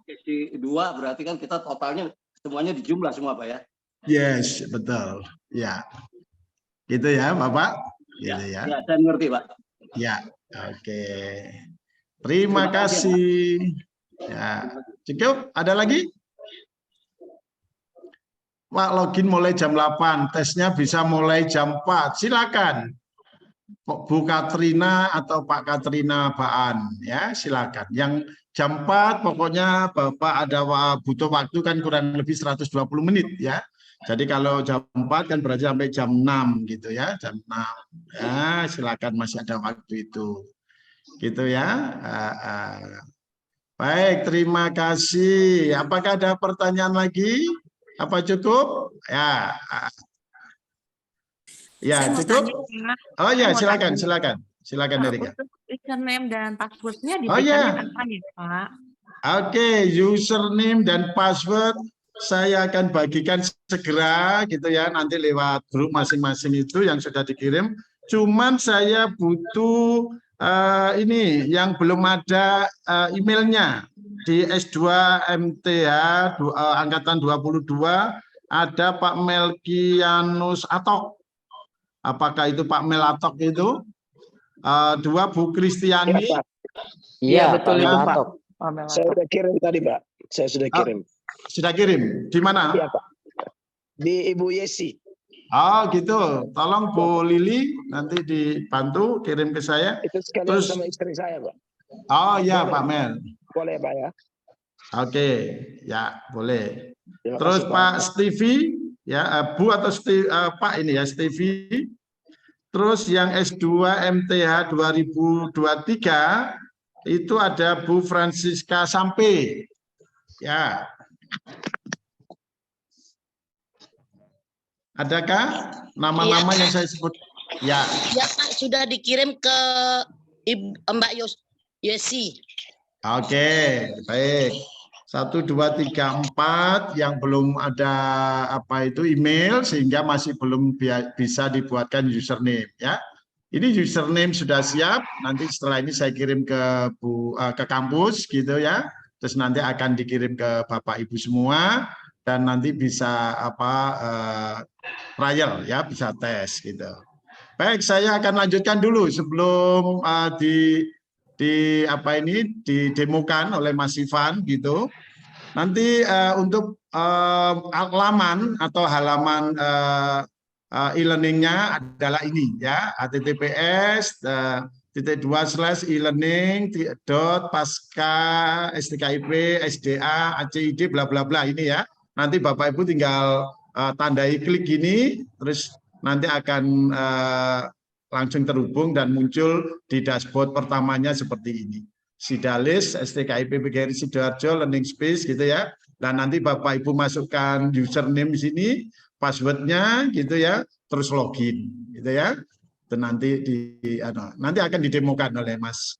sesi 2 berarti kan kita totalnya semuanya dijumlah semua Pak ya. Yes, betul. Ya. Gitu ya, Bapak. Gitu ya. Ya, saya ngerti, Pak. Ya, oke. Terima kasih. Ya, cukup. Ada lagi? Pak, login mulai jam 8, tesnya bisa mulai jam 4. Silakan. Bu Katrina atau Pak Katrina Baan, ya silakan. Yang jam 4 pokoknya Bapak ada butuh waktu kan kurang lebih 120 menit ya. Jadi kalau jam 4 kan berarti sampai jam 6 gitu ya, jam 6. Ya, silakan masih ada waktu itu. Gitu ya. Baik, terima kasih. Apakah ada pertanyaan lagi? Apa cukup? Ya. Ya, cukup. Oh ya, silakan. Silakan Erika. Username dan passwordnya diberikan apa ya, Pak? Oke, username dan password saya akan bagikan segera gitu ya, nanti lewat grup masing-masing itu yang sudah dikirim. Cuman saya butuh ini yang belum ada emailnya di S2 MTH angkatan 22 ada Pak Melkianus Atok. Apakah itu Pak Melatok itu? 2 Bu Kristiani. Iya, betul itu Pak. Saya sudah kirim tadi Pak. Saya sudah kirim. Sudah kirim? Di mana? Iya Pak. Di Ibu Yesi. Oh gitu. Tolong Bu Lili nanti dibantu kirim ke saya. Itu sekalian sama istri saya Pak. Oh iya Pak Mel. Boleh Pak ya. Oke, ya boleh. Terima Terus kasih, Pak Stevie, ya Bu atau Pak ini ya Stevie. Terus yang S2 MTH 2023 itu ada Bu Francisca Sampe. Ya. Adakah nama-nama yang saya sebut? Ya. Ya Pak, sudah dikirim ke Mbak Yesi. Oke, baik. 1, 2, 3, 4 yang belum ada apa itu email sehingga masih belum bisa dibuatkan username ya. Ini username sudah siap, nanti setelah ini saya kirim ke kampus gitu ya. Terus nanti akan dikirim ke Bapak Ibu semua dan nanti bisa trial ya, bisa tes gitu. Baik, saya akan lanjutkan dulu sebelum didemokan oleh Mas Ivan gitu. Nanti untuk laman atau halaman e-learningnya adalah ini ya, https://e-learning.pasca.stkip.sda.acid bla bla bla ini ya. Nanti Bapak Ibu tinggal tandai klik gini, terus nanti akan langsung terhubung dan muncul di dashboard pertamanya seperti ini. Sidalis, STKIP PGRI Sidoarjo, Learning Space gitu ya. Dan nanti Bapak Ibu masukkan username di sini, passwordnya gitu ya, terus login gitu ya. Dan nanti nanti akan didemokan oleh Mas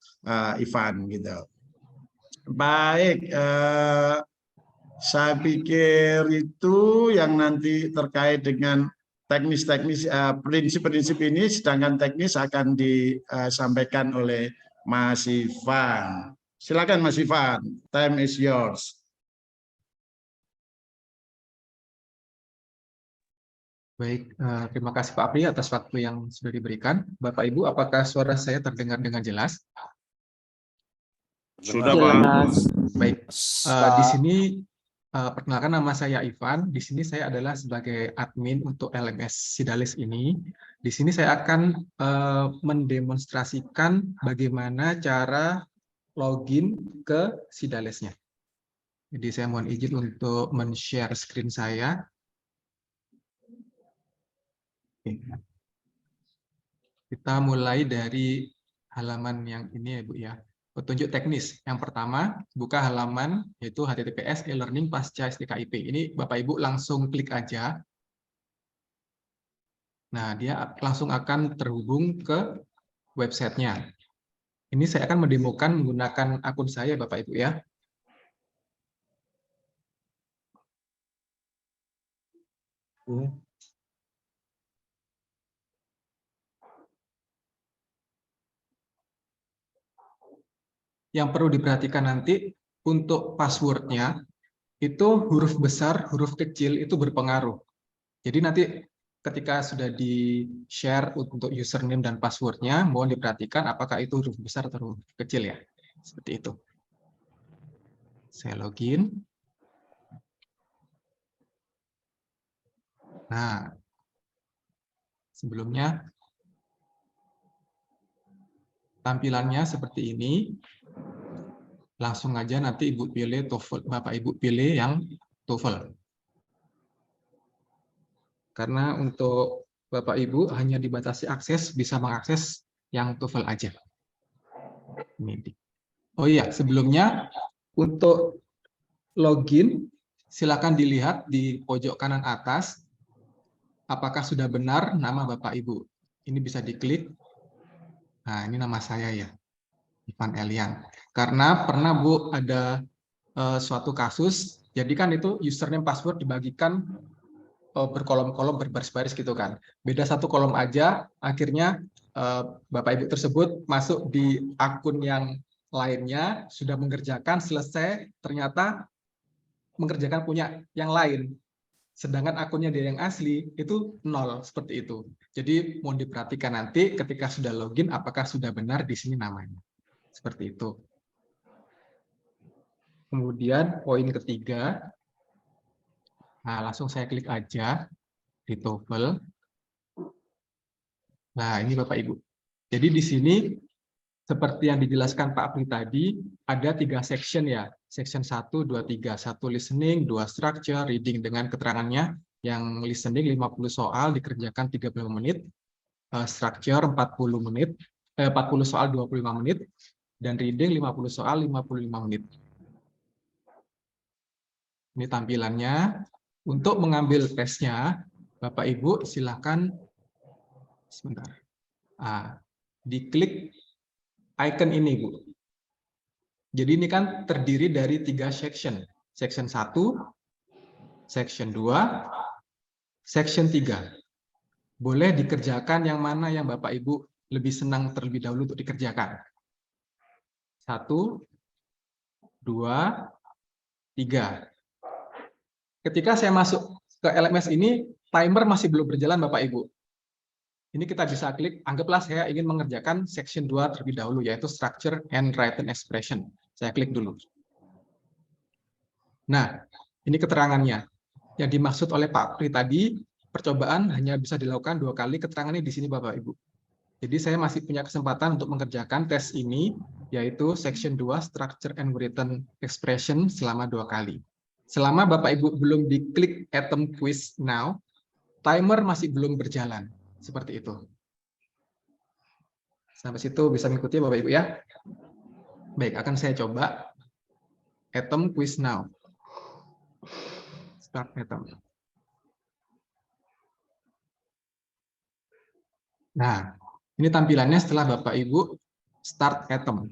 Ivan gitu. Baik, saya pikir itu yang nanti terkait dengan teknis-teknis prinsip-prinsip ini, sedangkan teknis akan disampaikan oleh Mas Ivan. Silakan Mas Ivan, time is yours. Baik, terima kasih Pak Apri atas waktu yang sudah diberikan. Bapak Ibu, apakah suara saya terdengar dengan jelas? Sudah, Pak. Baik, di sini perkenalkan nama saya Ivan. Di sini saya adalah sebagai admin untuk LMS Sidalis ini. Di sini saya akan mendemonstrasikan bagaimana cara login ke Sidalisnya. Jadi saya mohon izin untuk men-share screen saya. Kita mulai dari halaman yang ini ya Bu ya. Petunjuk teknis. Yang pertama, buka halaman yaitu https e-learning pasca STKIP. Ini Bapak Ibu langsung klik aja. Nah, dia langsung akan terhubung ke websitenya. Ini saya akan mendemokan menggunakan akun saya Bapak Ibu ya. Yang perlu diperhatikan nanti untuk passwordnya itu huruf besar, huruf kecil itu berpengaruh. Jadi nanti ketika sudah di-share untuk username dan passwordnya, mohon diperhatikan apakah itu huruf besar atau huruf kecil ya. Seperti itu. Saya login. Nah, sebelumnya tampilannya seperti ini. Langsung aja nanti Ibu pilih TOEFL, Bapak Ibu pilih yang TOEFL. Karena untuk Bapak Ibu hanya dibatasi akses, bisa mengakses yang TOEFL aja. Oh iya, sebelumnya untuk login, silakan dilihat di pojok kanan atas, apakah sudah benar nama Bapak Ibu. Ini bisa diklik. Nah, ini nama saya ya, Ivan Elian. Karena pernah Bu ada suatu kasus, jadi kan itu username password dibagikan berkolom-kolom berbaris-baris gitu kan. Beda satu kolom aja, akhirnya Bapak Ibu tersebut masuk di akun yang lainnya, sudah mengerjakan, selesai, ternyata mengerjakan punya yang lain. Sedangkan akunnya dia yang asli itu 0, seperti itu. Jadi mohon diperhatikan nanti ketika sudah login, apakah sudah benar di sini namanya. Seperti itu. Kemudian poin ketiga, nah langsung saya klik aja di TOEFL. Nah ini Bapak Ibu. Jadi di sini seperti yang dijelaskan Pak Apri tadi, ada 3 section ya. Section 1, 2, 3. 1 listening, 2 structure, reading dengan keterangannya. Yang listening 50 soal dikerjakan 35 menit. Structure 40 menit, 40 soal 25 menit. Dan reading 50 soal 55 menit. Ini tampilannya. Untuk mengambil tesnya, Bapak Ibu silakan sebentar. Diklik icon ini, Bu. Jadi ini kan terdiri dari 3 section. Section 1, section 2, section 3. Boleh dikerjakan yang mana yang Bapak Ibu lebih senang terlebih dahulu untuk dikerjakan. 1, 2, 3. Ketika saya masuk ke LMS ini, timer masih belum berjalan Bapak Ibu. Ini kita bisa klik, anggaplah saya ingin mengerjakan section 2 terlebih dahulu, yaitu structure and written expression. Saya klik dulu. Nah, ini keterangannya. Yang dimaksud oleh Pak Apri tadi, percobaan hanya bisa dilakukan 2 kali, keterangannya di sini Bapak Ibu. Jadi saya masih punya kesempatan untuk mengerjakan tes ini, yaitu section 2 structure and written expression selama 2 kali. Selama Bapak Ibu belum diklik item quiz now, timer masih belum berjalan. Seperti itu. Sampai situ bisa mengikuti Bapak Ibu ya. Baik, akan saya coba item quiz now. Start item. Nah, ini tampilannya setelah Bapak Ibu start item.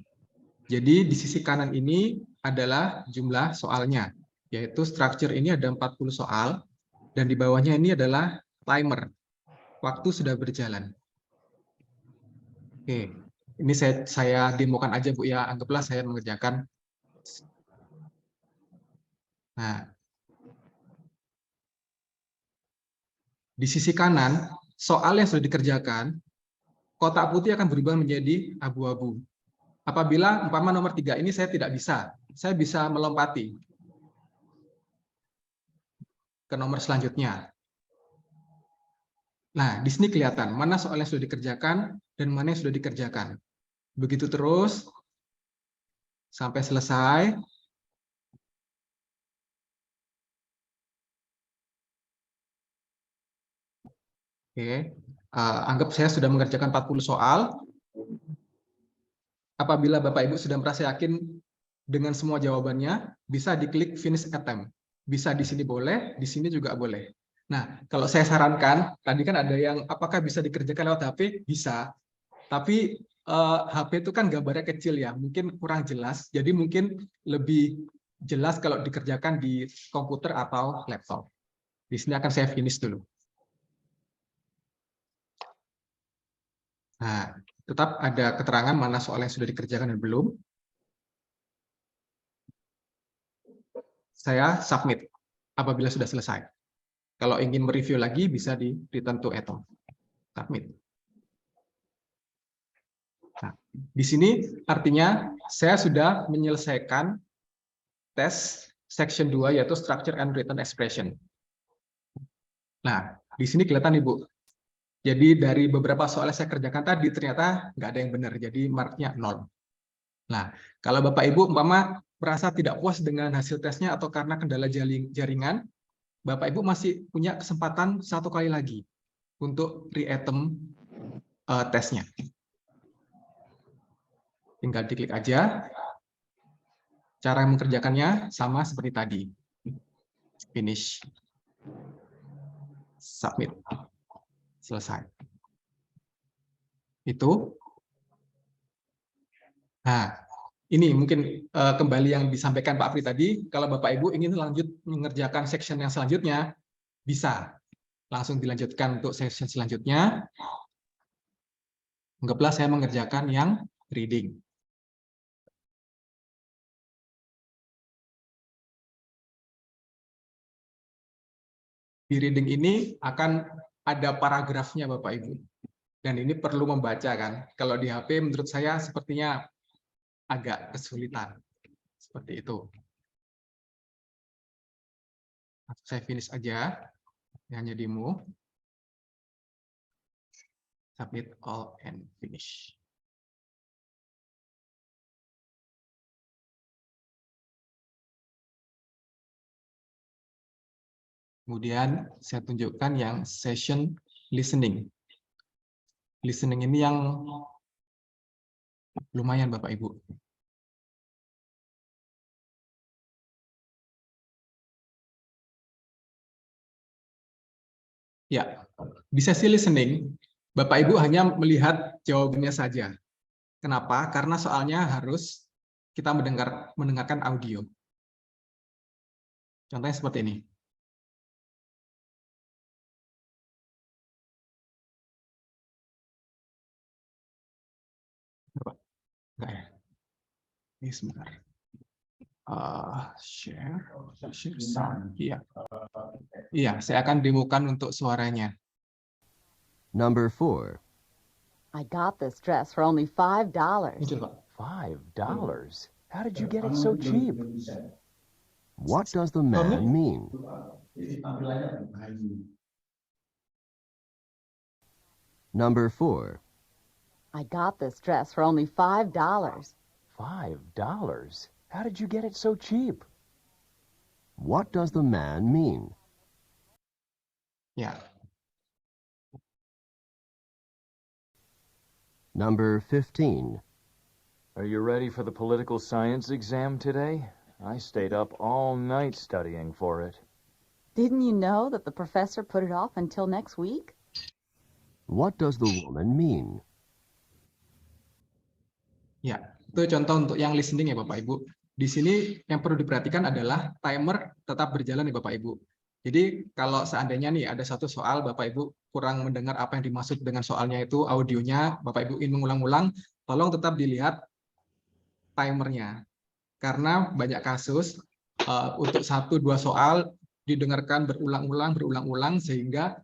Jadi di sisi kanan ini adalah jumlah soalnya, yaitu structure ini ada 40 soal, dan di bawahnya ini adalah timer. Waktu sudah berjalan. Oke, Ini saya demokan aja Bu ya, anggaplah saya mengerjakan. Nah, di sisi kanan, soal yang sudah dikerjakan, kotak putih akan berubah menjadi abu-abu. Apabila umpama nomor 3 ini saya tidak bisa, saya bisa melompati ke nomor selanjutnya. Nah, di sini kelihatan mana soal yang sudah dikerjakan dan mana yang sudah dikerjakan. Begitu terus sampai selesai. Oke, anggap saya sudah mengerjakan 40 soal. Apabila Bapak Ibu sudah merasa yakin dengan semua jawabannya, bisa diklik finish attempt. Bisa di sini boleh, di sini juga boleh. Nah, kalau saya sarankan, tadi kan ada yang apakah bisa dikerjakan lewat HP? Bisa. Tapi HP itu kan gambarnya kecil ya, mungkin kurang jelas. Jadi mungkin lebih jelas kalau dikerjakan di komputer atau laptop. Di sini akan saya finish dulu. Nah, tetap ada keterangan mana soal yang sudah dikerjakan dan belum. Saya submit apabila sudah selesai. Kalau ingin mereview lagi, bisa di return to Eto. Submit. Nah, di sini artinya saya sudah menyelesaikan tes section 2, yaitu Structure and Written Expression. Nah, di sini kelihatan Ibu. Jadi dari beberapa soal yang saya kerjakan tadi, ternyata nggak ada yang benar. Jadi marknya 0. Nah, kalau Bapak Ibu umpama merasa tidak puas dengan hasil tesnya atau karena kendala jaringan, Bapak Ibu masih punya kesempatan 1 kali lagi untuk re-attempt tesnya. Tinggal diklik aja. Cara mengerjakannya sama seperti tadi. Finish. Submit. Selesai. Itu. Nah, ini mungkin kembali yang disampaikan Pak Apri tadi, kalau Bapak Ibu ingin lanjut mengerjakan section yang selanjutnya, bisa. Langsung dilanjutkan untuk section selanjutnya. Anggaplah saya mengerjakan yang reading. Di reading ini akan ada paragrafnya Bapak Ibu. Dan ini perlu membaca kan. Kalau di HP menurut saya sepertinya agak kesulitan. Seperti itu. Saya finish aja. Hanya demo. Submit all and finish. Kemudian saya tunjukkan yang session listening. Listening ini yang lumayan Bapak Ibu. Ya, di sesi listening, Bapak Ibu hanya melihat jawabannya saja. Kenapa? Karena soalnya harus kita mendengarkan audio. Contohnya seperti ini. Enggak ya? Ini sebentar. Share sound. Iya. Iya, saya akan demokan untuk suaranya. Number 4. I got this dress for only $5. $5? How did you get it so cheap? What does the man mean? Number 4. I got this dress for only $5. $5? How did you get it so cheap? What does the man mean? Ya. Number 15. Are you ready for the political science exam today? I stayed up all night studying for it. Didn't you know that the professor put it off until next week? What does the woman mean? Ya, itu contoh untuk yang listening ya Bapak Ibu. Di sini yang perlu diperhatikan adalah timer tetap berjalan ya Bapak Ibu. Jadi kalau seandainya nih ada satu soal Bapak Ibu kurang mendengar apa yang dimaksud dengan soalnya itu audionya, Bapak Ibu ingin mengulang-ulang, tolong tetap dilihat timernya. Karena banyak kasus untuk 1-2 soal didengarkan berulang-ulang sehingga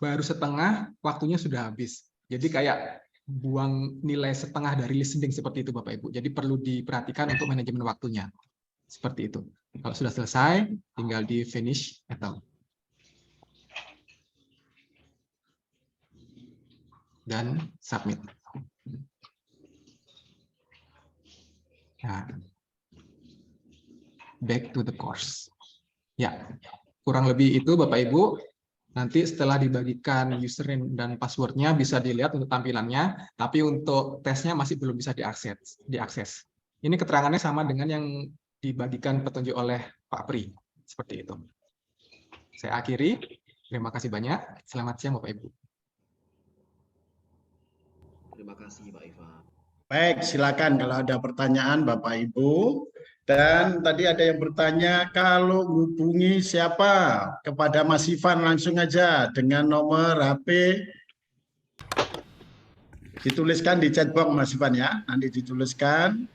baru setengah waktunya sudah habis. Jadi kayak buang nilai setengah dari listening seperti itu Bapak Ibu. Jadi perlu diperhatikan untuk manajemen waktunya. Seperti itu. Kalau sudah selesai, tinggal di finish atau dan submit. Nah, back to the course. Ya, kurang lebih itu Bapak Ibu. Nanti setelah dibagikan username dan passwordnya bisa dilihat untuk tampilannya, tapi untuk tesnya masih belum bisa diakses. Ini keterangannya sama dengan yang dibagikan petunjuk oleh Pak Pri. Seperti itu. Saya akhiri. Terima kasih banyak. Selamat siang Bapak Ibu. Terima kasih Pak Ivan. Baik, silakan kalau ada pertanyaan Bapak Ibu. Dan tadi ada yang bertanya, kalau hubungi siapa? Kepada Mas Ivan langsung aja dengan nomor HP. Dituliskan di chatbox Mas Ivan ya. Nanti dituliskan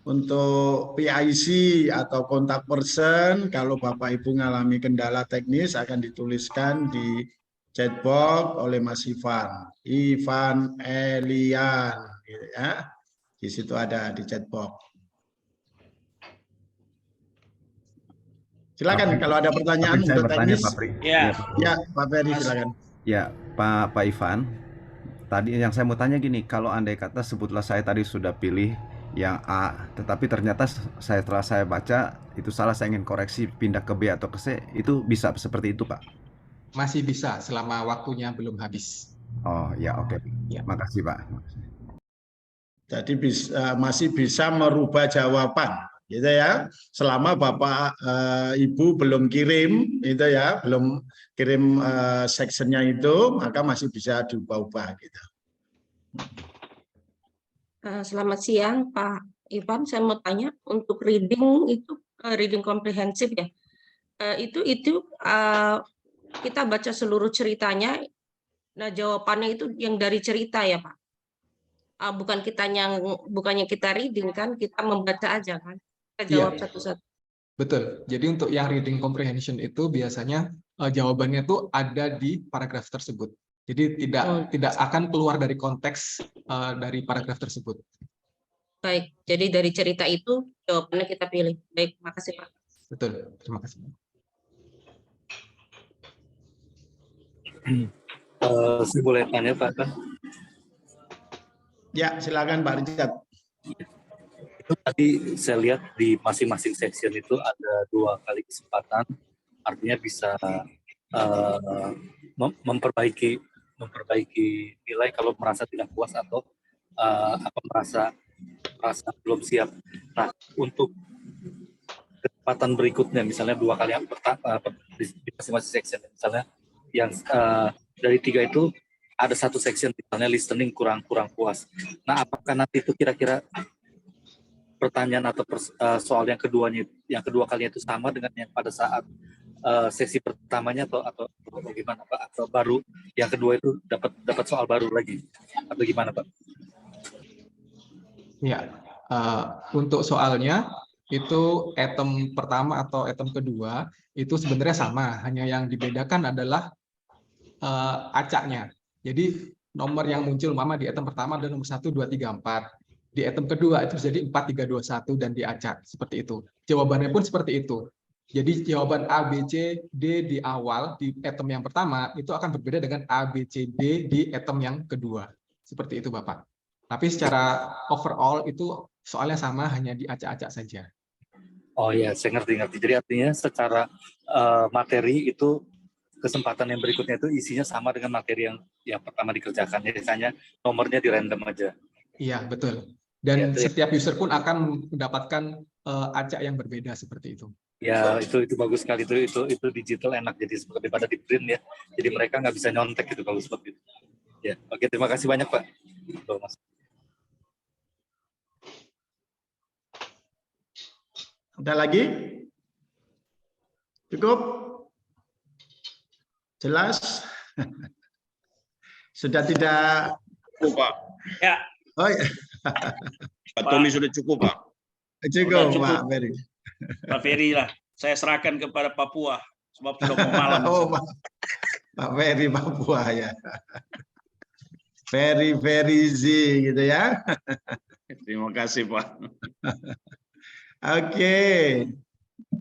untuk PIC atau kontak person. Kalau Bapak Ibu mengalami kendala teknis akan dituliskan di chatbox oleh Mas Ivan. Ivan Elian. Gitu ya. Di situ ada di chatbox. Silakan kalau ada pertanyaan untuk teknis. Ya, Pak Ferry silakan. Ya, Pak Ivan. Tadi yang saya mau tanya gini, kalau andai kata sebutlah saya tadi sudah pilih yang A, tetapi ternyata setelah saya baca itu salah, saya ingin koreksi pindah ke B atau ke C, itu bisa seperti itu, Pak? Masih bisa selama waktunya belum habis. Oh ya, oke. Ya. Makasih, Pak. Jadi masih bisa merubah jawaban. Gitu ya, selama Bapak Ibu belum kirim itu ya, belum kirim sectionnya itu, maka masih bisa diubah-ubah gitu. Selamat siang Pak Ivan, saya mau tanya untuk reading itu reading komprehensif ya, itu kita baca seluruh ceritanya, nah jawabannya itu yang dari cerita ya Pak, bukannya kita reading kan, kita membaca aja kan. Jawab satu-satu. Betul. Jadi untuk yang reading comprehension itu biasanya jawabannya tuh ada di paragraf tersebut. Jadi tidak akan keluar dari konteks dari paragraf tersebut. Baik. Jadi dari cerita itu jawabannya kita pilih. Baik, makasih Pak. Betul. Terima kasih. Saya boleh tanya Pak? Ya, silakan Pak Richard. Itu tadi saya lihat di masing-masing section itu ada 2 kali kesempatan, artinya bisa memperbaiki nilai kalau merasa tidak puas atau merasa belum siap. Nah, untuk kesempatan berikutnya, misalnya 2 kali yang pertama di masing-masing section, misalnya yang dari 3 itu ada 1 section misalnya listening kurang puas. Nah, apakah nanti itu kira-kira pertanyaan atau soal yang kedua kalinya itu sama dengan yang pada saat sesi pertamanya atau gimana Pak? Atau baru yang kedua itu dapat soal baru lagi atau gimana Pak? Ya, untuk soalnya itu item pertama atau item kedua itu sebenarnya sama, hanya yang dibedakan adalah acaknya. Jadi nomor yang muncul di item pertama adalah nomor 1, 2, 3, 4. Di item kedua itu jadi 4, 3, 2, 1 dan diacak seperti itu. Jawabannya pun seperti itu. Jadi jawaban A, B, C, D di awal di item yang pertama itu akan berbeda dengan A, B, C, D di item yang kedua. Seperti itu Bapak. Tapi secara overall itu soalnya sama, hanya diacak-acak saja. Oh ya, saya ngerti. Jadi artinya secara materi itu kesempatan yang berikutnya itu isinya sama dengan materi yang pertama dikerjakan. Jadi hanya nomornya di random aja. Iya, betul. Dan setiap user pun akan mendapatkan acak yang berbeda seperti itu. Ya, itu bagus sekali. Itu digital enak jadi daripada di print ya. Jadi mereka nggak bisa nyontek gitu kalau seperti itu. Ya, oke, terima kasih banyak Pak. Ada lagi? Cukup? Jelas? Sudah tidak? Ya. Oh, ya. Pak Tommy sudah cukup, Pak. Cukup, cukup. Pak Ferry. Pak Ferry lah. Saya serahkan kepada Papua sebab sudah mau malam. Oh, Pak Ferry Papua ya. Very easy gitu ya. Terima kasih, Pak. Oke.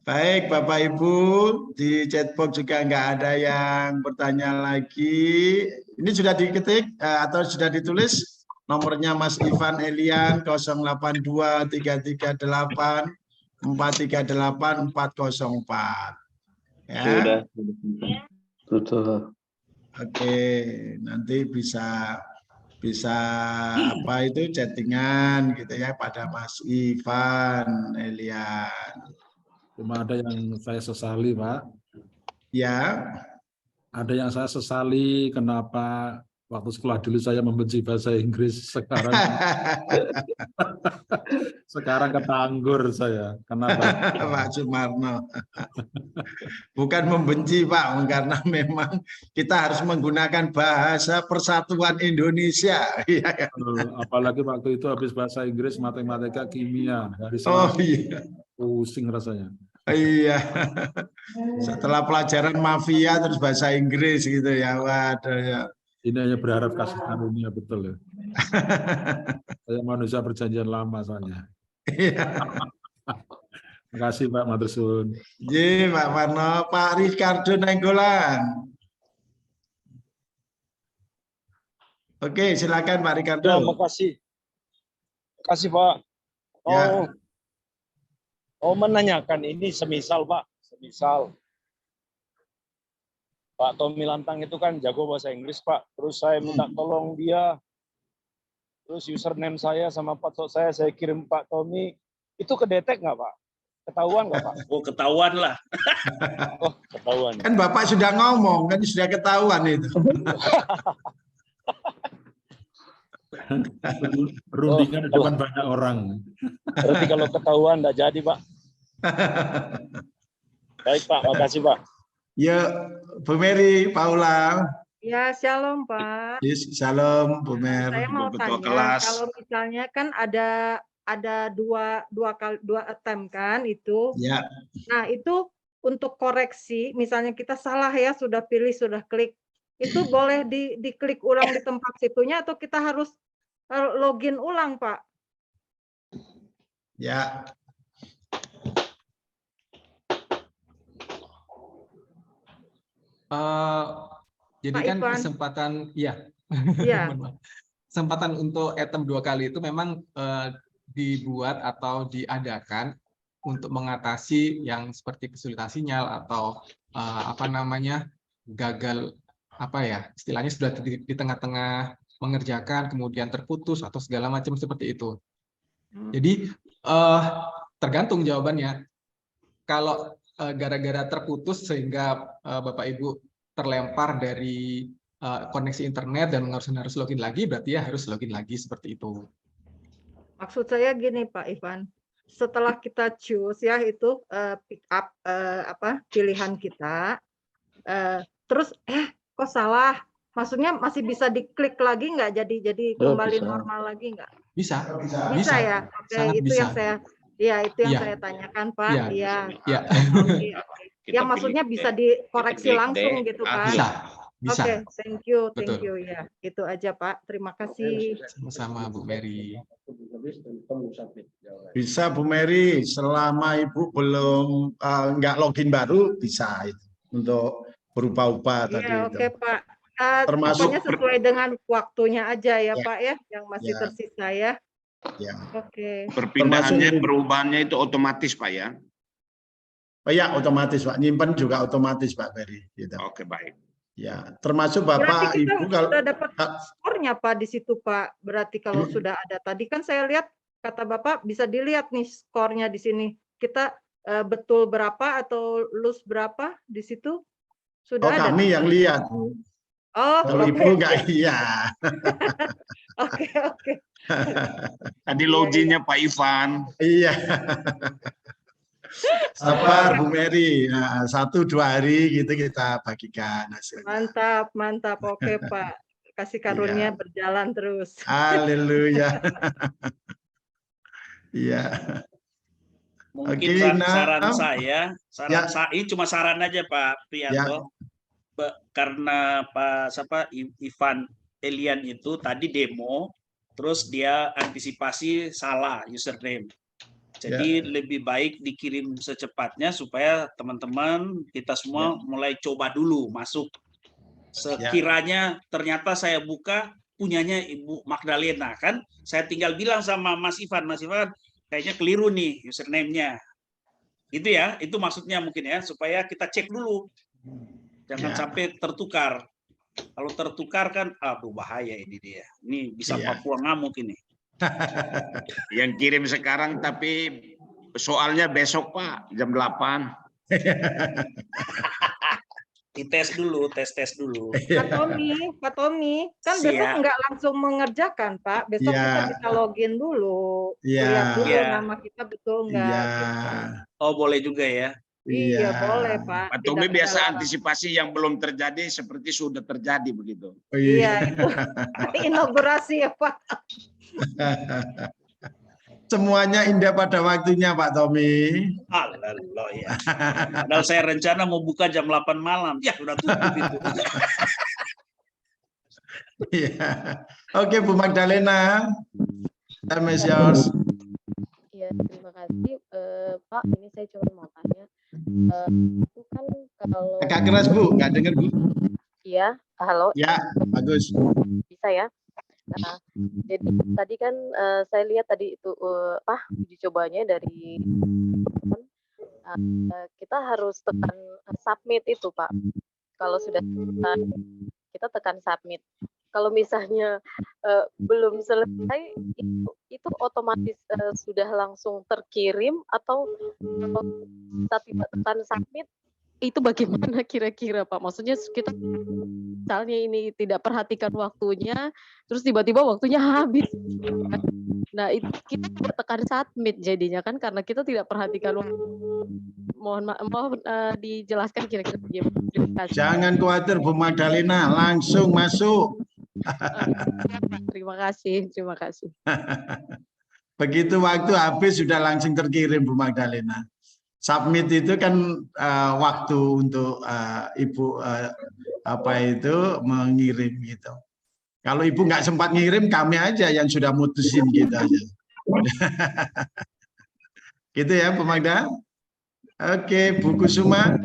Baik, Bapak Ibu, di chatbox juga nggak ada yang bertanya lagi. Ini sudah diketik atau sudah ditulis? Nomornya Mas Ivan Elian 082 338 438 404. Ya. Sudah. Oke, nanti bisa apa itu chattingan gitu ya pada Mas Ivan Elian. Cuma ada yang saya sesali, Pak. Ya. Ada yang saya sesali kenapa waktu sekolah dulu saya membenci bahasa Inggris, sekarang ketanggur saya. Kenapa? Pak Sumarno. Bukan membenci, Pak, karena memang kita harus menggunakan bahasa persatuan Indonesia. Apalagi waktu itu habis bahasa Inggris, matematika, kimia. Dari Oh iya. Pusing rasanya. Iya. Setelah pelajaran mafia terus bahasa Inggris gitu ya. Waduh ya. Ini hanya berharap kasih karunia, betul ya. Saya manusia perjanjian lama soalnya. Terima kasih Pak Matursun. Ji, Pak Warno. Pak Ricardo Nenggolan. Oke, silakan Pak Ricardo. Ya, makasih. Kasih Pak. Menanyakan ini semisal Pak, semisal Pak Tommy Lantang itu kan jago bahasa Inggris Pak, terus saya minta tolong dia, terus username saya sama password saya kirim Pak Tommy, itu kedetek nggak Pak? Ketahuan nggak Pak? Oh, ketahuan lah. Oh, ketahuan. Kan Bapak sudah ngomong, kan sudah ketahuan itu. Rundingan depan banyak orang. Berarti kalau ketahuan nggak jadi Pak. Baik Pak, makasih Pak. Ya, Bu Mary, Paula. Ya, shalom Pak. Yes, shalom Bu Mary. Saya mau tanya, kalau misalnya kan ada dua attempt kan itu. Ya. Nah, itu untuk koreksi, misalnya kita salah ya, sudah pilih, sudah klik, itu boleh diklik ulang di tempat situnya atau kita harus login ulang, Pak? Ya. Jadi Pak kan Ivan. kesempatan, ya, Iya. kesempatan untuk attempt 2 kali itu memang dibuat atau diadakan untuk mengatasi yang seperti kesulitan sinyal atau gagal istilahnya sudah di tengah-tengah mengerjakan kemudian terputus atau segala macam seperti itu. Jadi tergantung jawabannya. Kalau gara-gara terputus sehingga Bapak Ibu terlempar dari koneksi internet dan harus login lagi, berarti ya harus login lagi seperti itu. Maksud saya gini Pak Ivan, setelah kita choose ya itu pick up pilihan kita, terus kok salah? Maksudnya masih bisa diklik lagi nggak? Jadi kembali normal lagi nggak? Bisa ya. Oke, itu yang saya saya tanyakan Pak. Iya. Oke. Yang maksudnya bisa dikoreksi langsung gitu kan? Bisa. Oke, thank you Betul. ya. Itu aja Pak. Terima kasih. Sama-sama Bu Mary. Bisa Bu Mary, selama Ibu belum nggak login baru bisa itu untuk berubah-ubah tadi. Iya, oke Pak. Termasuk Pokoknya sesuai dengan waktunya aja ya Pak ya, yang masih Ya. tersisa ya. Ya. Oke. Perpindahannya, perubahannya itu otomatis, Pak ya? Oh ya, otomatis Pak. Nyimpan juga otomatis Pak Ferry. Gitu. Oke, baik. Ya, termasuk Berarti Bapak kita Ibu kalau sudah dapat skornya Pak di situ Pak. Berarti kalau sudah ada tadi kan saya lihat kata Bapak bisa dilihat nih skornya di sini. Kita betul berapa atau lose berapa di situ sudah ada. Kami yang lihat. Oh, kalau Ibu enggak iya. Oke. Tadi loginnya Pak Ivan. Iya. Sabar Bu Mary. Nah, 1-2 hari gitu kita bagikan hasilnya. Mantap. Oke Pak. kasih karunia berjalan terus. Haleluya. Iya. Mungkin Oke, saran Nam. saya, ini cuma saran aja Pak Prianto. Karena Pak Ivan Elian itu tadi demo, terus dia antisipasi salah username. Jadi lebih baik dikirim secepatnya supaya teman-teman kita semua mulai coba dulu masuk. Sekiranya ternyata saya buka punyanya Ibu Magdalena, kan saya tinggal bilang sama Mas Ivan kayaknya keliru nih username-nya. Itu ya, itu maksudnya mungkin ya, supaya kita cek dulu. Jangan sampai tertukar. Kalau tertukar kan, aduh bahaya ini dia. Ini bisa Papua ngamuk ini. Yang kirim sekarang tapi soalnya besok Pak, jam 8. Dites dulu, tes dulu. Pak Tommy, kan besok nggak langsung mengerjakan Pak. Besok kita bisa login dulu, lihat dulu nama kita betul nggak. Oh boleh juga ya. Iya boleh Pak. Pak Tommy biasa antisipasi yang belum terjadi seperti sudah terjadi begitu. Iya itu inaugurasi ya Pak. Semuanya indah pada waktunya Pak Tommy. Halo ya. Padahal saya rencana mau buka jam 8 malam. Ya udah tutup itu. Oke Bu Magdalena. Time is yours. Iya, terima kasih Pak. Ini saya cuma mau tanya. Itu kan kalau agak keras Bu, nggak dengar Bu. Iya, halo. Ya, bagus. Bisa ya. Nah, jadi tadi kan saya lihat tadi itu uji cobanya dari kita harus tekan submit itu Pak. Kalau sudah kita tekan submit. Kalau misalnya belum selesai itu otomatis sudah langsung terkirim atau kalau kita tidak tekan submit itu bagaimana kira-kira Pak? Maksudnya kita misalnya ini tidak perhatikan waktunya, terus tiba-tiba waktunya habis. Nah itu kita tekan submit jadinya kan karena kita tidak perhatikan waktu. Mohon dijelaskan kira-kira bagaimana. Jangan khawatir Bu Magdalena, langsung masuk. Terima kasih. Begitu waktu habis sudah langsung terkirim Bu Magdalena. Submit itu kan waktu untuk Ibu mengirim gitu. Kalau Ibu nggak sempat ngirim, kami aja yang sudah mutusin gitu aja. Gitu ya Bu Magda. Oke, Bu Kusuma.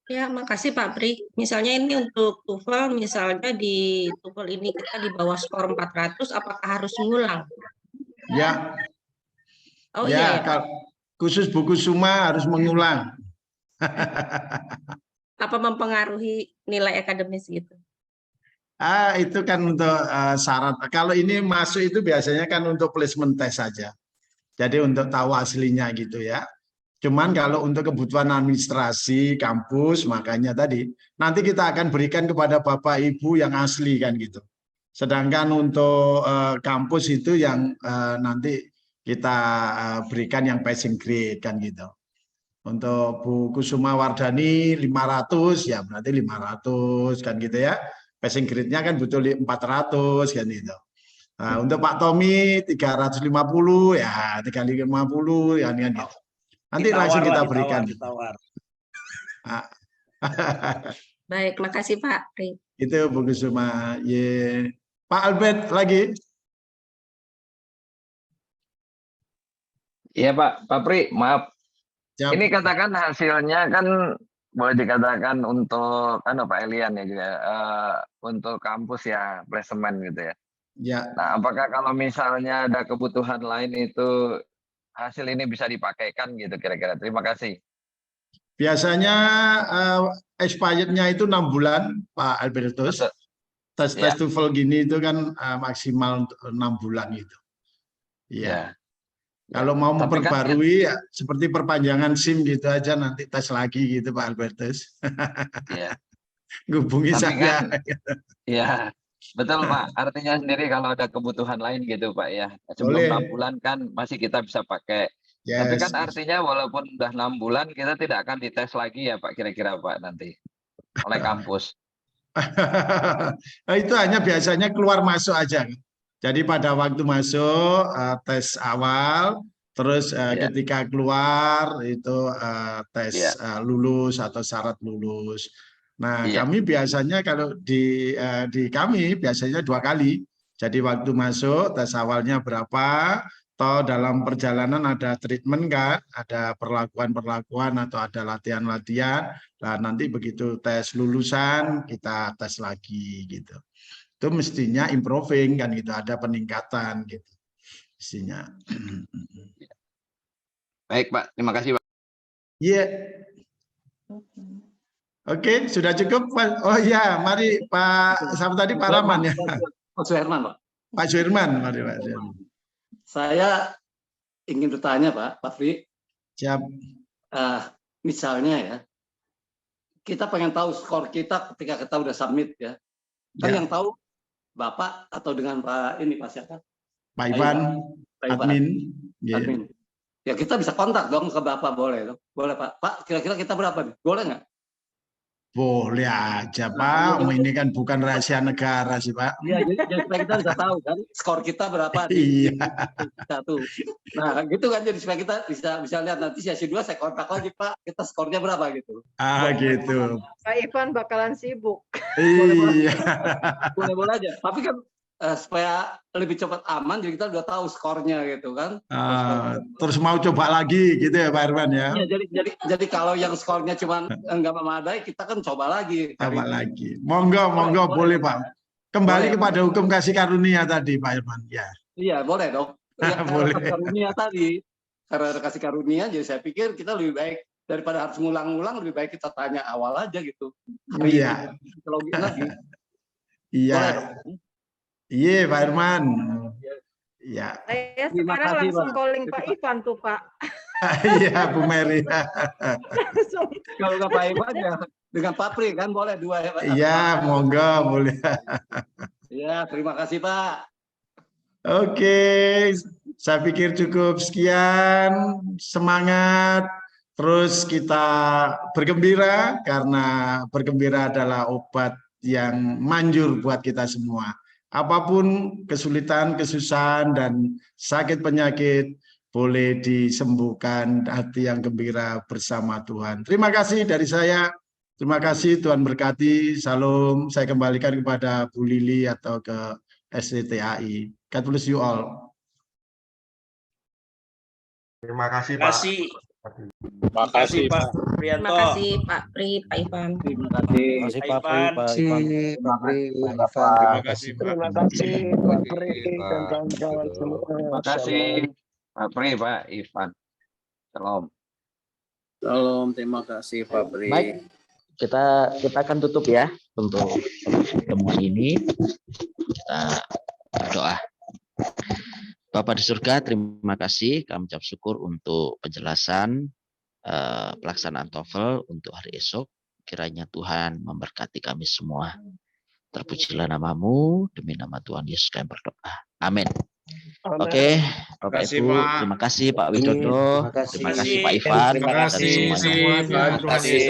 Ya, makasih Pak Pri. Misalnya ini untuk TOEFL, misalnya di TOEFL ini kita di bawah skor 400, apakah harus ngulang? Ya. Oh ya, iya. Khusus Bu Kusuma harus mengulang. Apa mempengaruhi nilai akademis gitu? Itu kan untuk syarat. Kalau ini masuk itu biasanya kan untuk placement test saja. Jadi untuk tahu aslinya gitu ya. Cuman kalau untuk kebutuhan administrasi kampus, makanya tadi nanti kita akan berikan kepada Bapak Ibu yang asli kan gitu. Sedangkan untuk kampus itu yang nanti kita berikan yang passing grade kan gitu. Untuk Bu Kusuma Wardani 500 ya berarti 500 kan gitu ya. Passing grade-nya kan butuh 400 kan gitu. Nah, untuk Pak Tommy 350 ya 350 ya kan gitu. Nanti langsung kita berikan. Baik, makasih Pak Pri. Itu Bu Kusuma. Pak Albert lagi. Iya Pak Pri, maaf. Ini katakan hasilnya kan boleh dikatakan untuk Pak Elian ya juga untuk kampus ya placement gitu ya. Ya. Nah, apakah kalau misalnya ada kebutuhan lain itu hasil ini bisa dipakaikan gitu kira-kira? Terima kasih. Biasanya expirednya itu 6 bulan Pak Albertus. Tes TOEFL gini itu kan maksimal 6 bulan gitu. Iya. Kalau mau memperbarui ya seperti perpanjangan SIM gitu aja nanti tes lagi gitu Pak Albertus. Iya. Hubungi saya. Iya. Betul Pak, artinya sendiri kalau ada kebutuhan lain gitu Pak ya. Sebelum 6 bulan kan masih kita bisa pakai. Tapi kan artinya walaupun udah 6 bulan kita tidak akan dites lagi ya Pak kira-kira Pak nanti oleh kampus. Nah, itu hanya biasanya keluar masuk aja. Jadi pada waktu masuk tes awal, terus ketika keluar itu tes lulus atau syarat lulus. Nah, kami biasanya kalau di kami biasanya 2 kali. Jadi waktu masuk tes awalnya berapa, toh dalam perjalanan ada treatment kan, ada perlakuan-perlakuan atau ada latihan-latihan. Nah, nanti begitu tes lulusan kita tes lagi gitu. Itu mestinya improving kan gitu, ada peningkatan gitu. Mestinya. Baik, Pak. Terima kasih, Pak. Iya. Oke, sudah cukup, Pak. Oh ya, mari Pak, sama tadi Pak Rahman ya. Pak Suherman, Pak. Pak Suherman, mari Pak Suherman. Saya ingin bertanya, Pak Fri. Siap. Misalnya ya, kita pengen tahu skor kita ketika kita udah submit ya. Kan yang tahu Bapak atau dengan Pak siapa? Pak Ivan, admin. Admin. Ya kita bisa kontak dong ke Bapak, boleh dong? Boleh Pak. Pak, kira-kira kita berapa nih? Boleh nggak? Boleh aja Pak, ini kan bukan rahasia negara sih Pak. Iya, jadi supaya kita bisa tahu kan skor kita berapa Iya. Satu. Nah, gitu kan, jadi supaya kita bisa lihat nanti sesi 2 saya kontak lagi Pak, kita skornya berapa gitu. Gitu. Pak Ivan bakalan sibuk. Iya. Boleh-boleh aja. Tapi kan supaya lebih cepat aman, jadi kita udah tahu skornya gitu kan. Terus mau coba lagi gitu ya Pak Irwan ya. Iya, jadi kalau yang skornya cuma enggak memadai, kita kan coba lagi. Coba lagi. Monggo boleh Pak. Kembali kepada hukum kasih karunia tadi Pak Irwan ya. Iya, boleh dong. Boleh. Kasih karunia tadi. Karena ada kasih karunia, jadi saya pikir kita lebih baik daripada harus ngulang-ngulang, lebih baik kita tanya awal aja gitu. Iya. Lagi. Iya. Iya Pak Irman. Ya. Saya sekarang langsung calling Pak Ivan tuh Pak. Iya Bu Mary. Kalau nggak Pak Ivan ya dengan Pak Pri kan boleh 2 ya Pak. Iya, monggo boleh. Iya, terima kasih Pak. Oke, saya pikir cukup sekian. Semangat. Terus kita bergembira karena bergembira adalah obat yang manjur buat kita semua. Apapun kesulitan, kesusahan, dan sakit penyakit boleh disembuhkan, hati yang gembira bersama Tuhan. Terima kasih dari saya. Terima kasih, Tuhan berkati. Salam. Saya kembalikan kepada Bu Lili atau ke SDTAI. God bless you all. Terima kasih Pak. Terima kasih Pak Prianto. Terima kasih Pak Pri, Pak Ivan. Terima kasih Pak Ivan. Terima kasih Pak Pri dan kawan-kawan semua. Terima kasih Pak Pri, Pak Ivan. Salam. Salam, terima kasih Pak Pri. Baik, kita akan tutup ya untuk pertemuan ini. Kita berdoa. Bapa di surga, terima kasih. Kami ucap syukur untuk penjelasan pelaksanaan TOEFL untuk hari esok. Kiranya Tuhan memberkati kami semua. Terpujilah namamu, demi nama Tuhan Yesus kami berdoa. Amin. Oke, Bapak Ibu, terima kasih Pak Widodo, terima kasih Pak Ivan, terima kasih semuanya. Terima kasih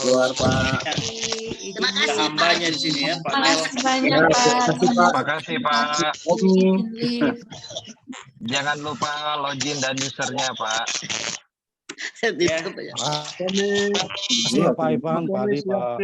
luar Pak. Terima kasih Hambanya di sini ya Pak. banyak Pak. Terima kasih Pak. Jangan lupa login dan usernya Pak. Terima kasih Pak Ivan, Pak Adi, Pak.